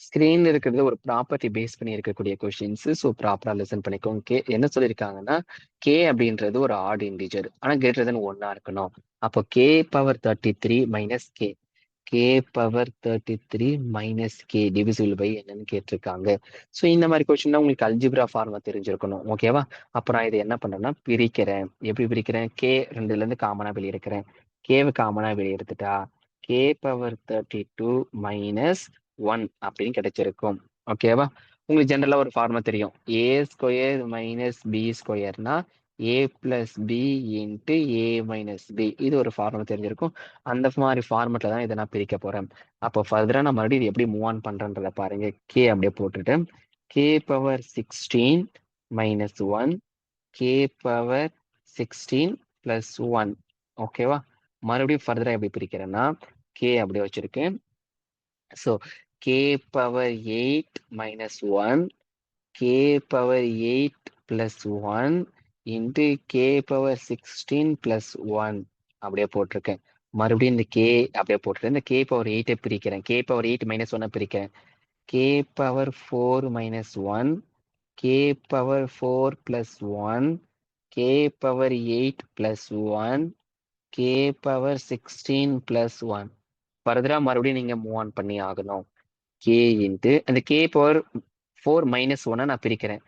ஸ்கிரீன்ல இருக்கிறது ஒரு ப்ராப்பர்ட்டி பேஸ் பண்ணி இருக்கக்கூடிய கொஸ்டின்ஸ். ஸோ ப்ராப்பரா லிசன் பண்ணிக்கோங்க. என்ன சொல்லியிருக்காங்கன்னா கே அப்படின்றது ஒரு ஆட் இன்டிஜர், ஆனா கிரேட்டர் தென் 1 இருக்கணும். அப்போ K power 33 minus K, K power 33 minus K divisible by என்னன்னு கேட்டிருக்காங்க. ஸோ இந்த மாதிரி கொஸ்டின் உங்களுக்கு அல்ஜிப்ரா ஃபார்முலா தெரிஞ்சிருக்கணும். ஓகேவா? அப்போ நான் இதை என்ன பண்றேன்னா பிரிக்கிறேன். எப்படி பிரிக்கிறேன்? கே ரெண்டுல இருந்து காமனா வெளியே எடுக்கிறேன். கேவை காமனா வெளியே எடுத்துட்டா கே பவர் 32 மைனஸ் 1 அப்படின்னு கிடைச்சிருக்கும். ஓகேவா? உங்களுக்கு ஜென்ரலா ஒரு ஃபார்முலா தெரியும். ஏ ஸ்கொயர் மைனஸ் பி ஸ்கொயர்னா ஏ பிளஸ் பி இன்ட்டு ஏ மைனஸ் பி. இது ஒரு ஃபார்முலா தெரிஞ்சிருக்கும். அந்த மாதிரி ஃபார்மெட்ல தான் இதை நான் பிரிக்க போறேன். அப்போ ஃபர்தரா நான் மறுபடியும் இது எப்படி மூவ் ஆன் பண்றேன்றத பாருங்க. கே அப்படியே போட்டுட்டு K power 16 minus 1, K power 16 plus 1. ஓகேவா? மறுபடியும் ஃபர்தரா எப்படி பிரிக்கிறேன்னா கே அப்படியே வச்சிருக்கேன். So K power 8 minus 1, K power 8 plus 1 into K power 16 plus 1 அப்படியே போட்டிருக்கேன். மறுபடியும் இந்த கே அப்படியே போட்டுருக்கேன். இந்த கே பவர் 8 பிரிக்கிறேன். கே பவர் 8 மைனஸ் 1 பிரிக்கிறேன். K power 4 minus 1, K power 4 plus 1, K power 8 plus 1, K power 16 plus 1. ஃபர்தரா மறுபடியும் நீங்க மூவ் ஆன் பண்ணி ஆகணும். கே இன்ட்டு அந்த கே பவர் 4 மைனஸ் 1 நான் பிரிக்கிறேன்.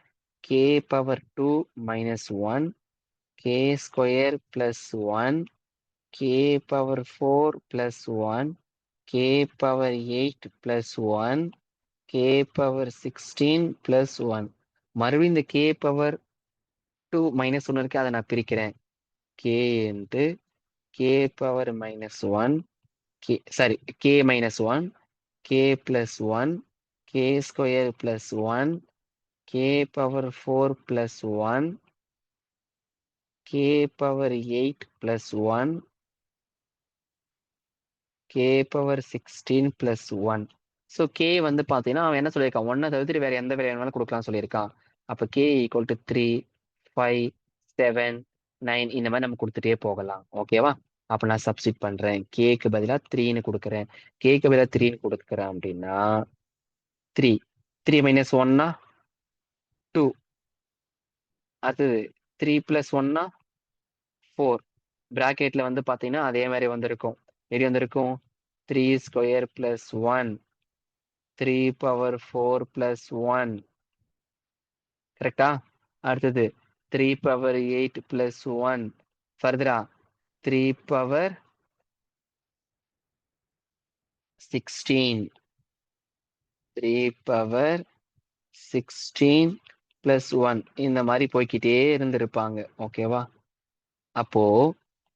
K power 2 minus 1, K square plus 1, K power 4 plus 1, K power 8 plus 1, K power 16 plus 1. மறுபடியும் இந்த கே பவர் டூ மைனஸ் ஒன்று இருக்கு, அதை நான் பிரிக்கிறேன். K into K power minus one, K sorry K minus one, K plus one, K square plus one, K power four plus one, K power eight plus one, K power 16 plus one. So K வந்து பார்த்தீங்கன்னா அவன் என்ன சொல்லியிருக்கான், ஒன்னை தவிர்த்துட்டு வேற எந்த வேலையை வேணாலும் கொடுக்கலாம்னு சொல்லியிருக்கான். அப்போ கே ஈக்குவல் டு 3, 5, 7, 9 இந்த மாதிரி நம்ம கொடுத்துட்டே போகலாம். ஓகேவா? அப்போ நான் சப்ஸ்டிட் பண்றேன். கேக்கு பதிலாக 3ன்னு கொடுக்குறேன். கேக்கு பதிலாக 3ன்னு கொடுக்குறேன் அப்படின்னா 3, 3 மைனஸ் ஒன்னா 2, அது 3 பிளஸ் ஒன்னா 4. பிராக்கெட்ல வந்து பார்த்தீங்கன்னா அதே மாதிரி வந்திருக்கும். எப்படி வந்திருக்கும்? 3 square plus one, 3 power 4 plus one. கரெக்டா? அடுத்தது 3 பவர் 8 பிளஸ் ஒன். ஃபர்தரா 3 பவர் 16, 3 பவர் 16 பிளஸ் ஒன். இந்த மாதிரி போய்க்கிட்டே இருந்திருப்பாங்க. ஓகேவா? அப்போ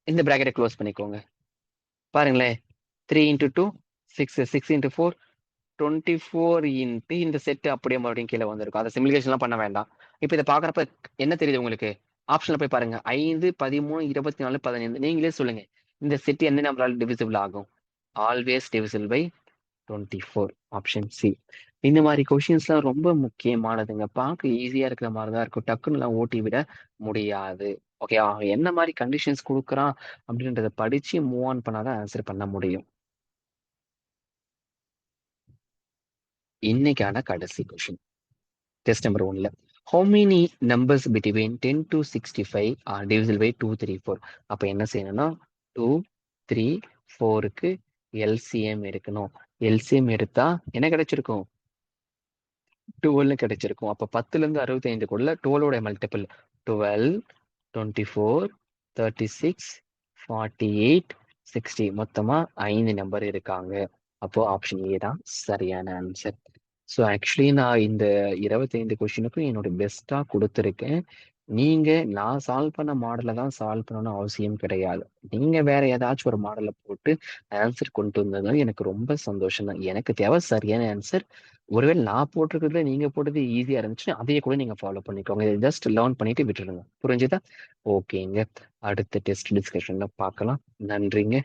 இந்த பிராக்கெட்டை க்ளோஸ் பண்ணிக்கோங்க. பாருங்களேன், 3 இன்டூ 2 6, 6 இன்டூ 4 24 இன்ட்டு இந்த செட் அப்படியே மறுபடியும் கீழே வந்திருக்கும். அதை சிமுலேஷன்லாம் பண்ண வேண்டாம். இப்போ இதை பார்க்குறப்ப என்ன தெரியுது உங்களுக்கு? ஆப்ஷனில் போய் பாருங்க, 5, 13, 24, 15. நீங்களே சொல்லுங்க, இந்த செட் என்ன நம்பரால் டிவிசிபிள் ஆகும்? Always divisible by 24. Option C. இந்த மாதிரி கொஷின்ஸ்லாம் ரொம்ப முக்கியமானதுங்க. பார்க்க ஈஸியா இருக்கிற மாதிரி தான் இருக்கும், டக்குன்னுலாம் ஓட்டி விட முடியாது. ஓகே, என்ன மாதிரி கண்டிஷன்ஸ் கொடுக்குறான் அப்படின்றத படிச்சு மூவ் ஆன் பண்ணாதான் ஆன்சர் பண்ண முடியும். இன்னைக்கான கடைசி கொஷின், டெஸ்ட் நம்பர் 1ல how many numbers between 10 to 65 are divisible by 2, 3, 4? அப்ப என்ன செய்யணும்னா 2, 3, 4க்கு LCM எடுக்கணும். LCM எடுத்தா என்ன கிடைச்சிருக்கும்? 12 கிடைச்சிருக்கும். அப்ப 10ல இருந்து 65க்குள்ள 12ஓட மல்டிபிள் 12, 24, 36, 48, 60. மொத்தமா 5 நம்பர் இருக்காங்க. அப்போ ஆப்ஷன் ஏ தான் சரியான ஆன்சர். ஸோ ஆக்சுவலி நான் இந்த 25 கொஷினுக்கும் என்னோட பெஸ்டா கொடுத்துருக்கேன். நீங்க நான் சால்வ் பண்ண மாடலை தான் சால்வ் பண்ணணும்னு அவசியம் கிடையாது. நீங்க வேற ஏதாச்சும் ஒரு மாடலை போட்டு ஆன்சர் கொண்டு வந்தது எனக்கு ரொம்ப சந்தோஷம் தான். எனக்கு தேவை சரியான ஆன்சர். ஒருவேளை நான் போட்டிருக்கிறதுல நீங்க போட்டது ஈஸியா இருந்துச்சுன்னா அதையே கூட நீங்க ஃபாலோ பண்ணிக்கோங்க. ஜஸ்ட் லேர்ன் பண்ணிட்டு விட்டுருங்க. புரிஞ்சுதா? ஓகேங்க. அடுத்த டெஸ்ட் டிஸ்கஷன்ல பார்க்கலாம். நன்றிங்க.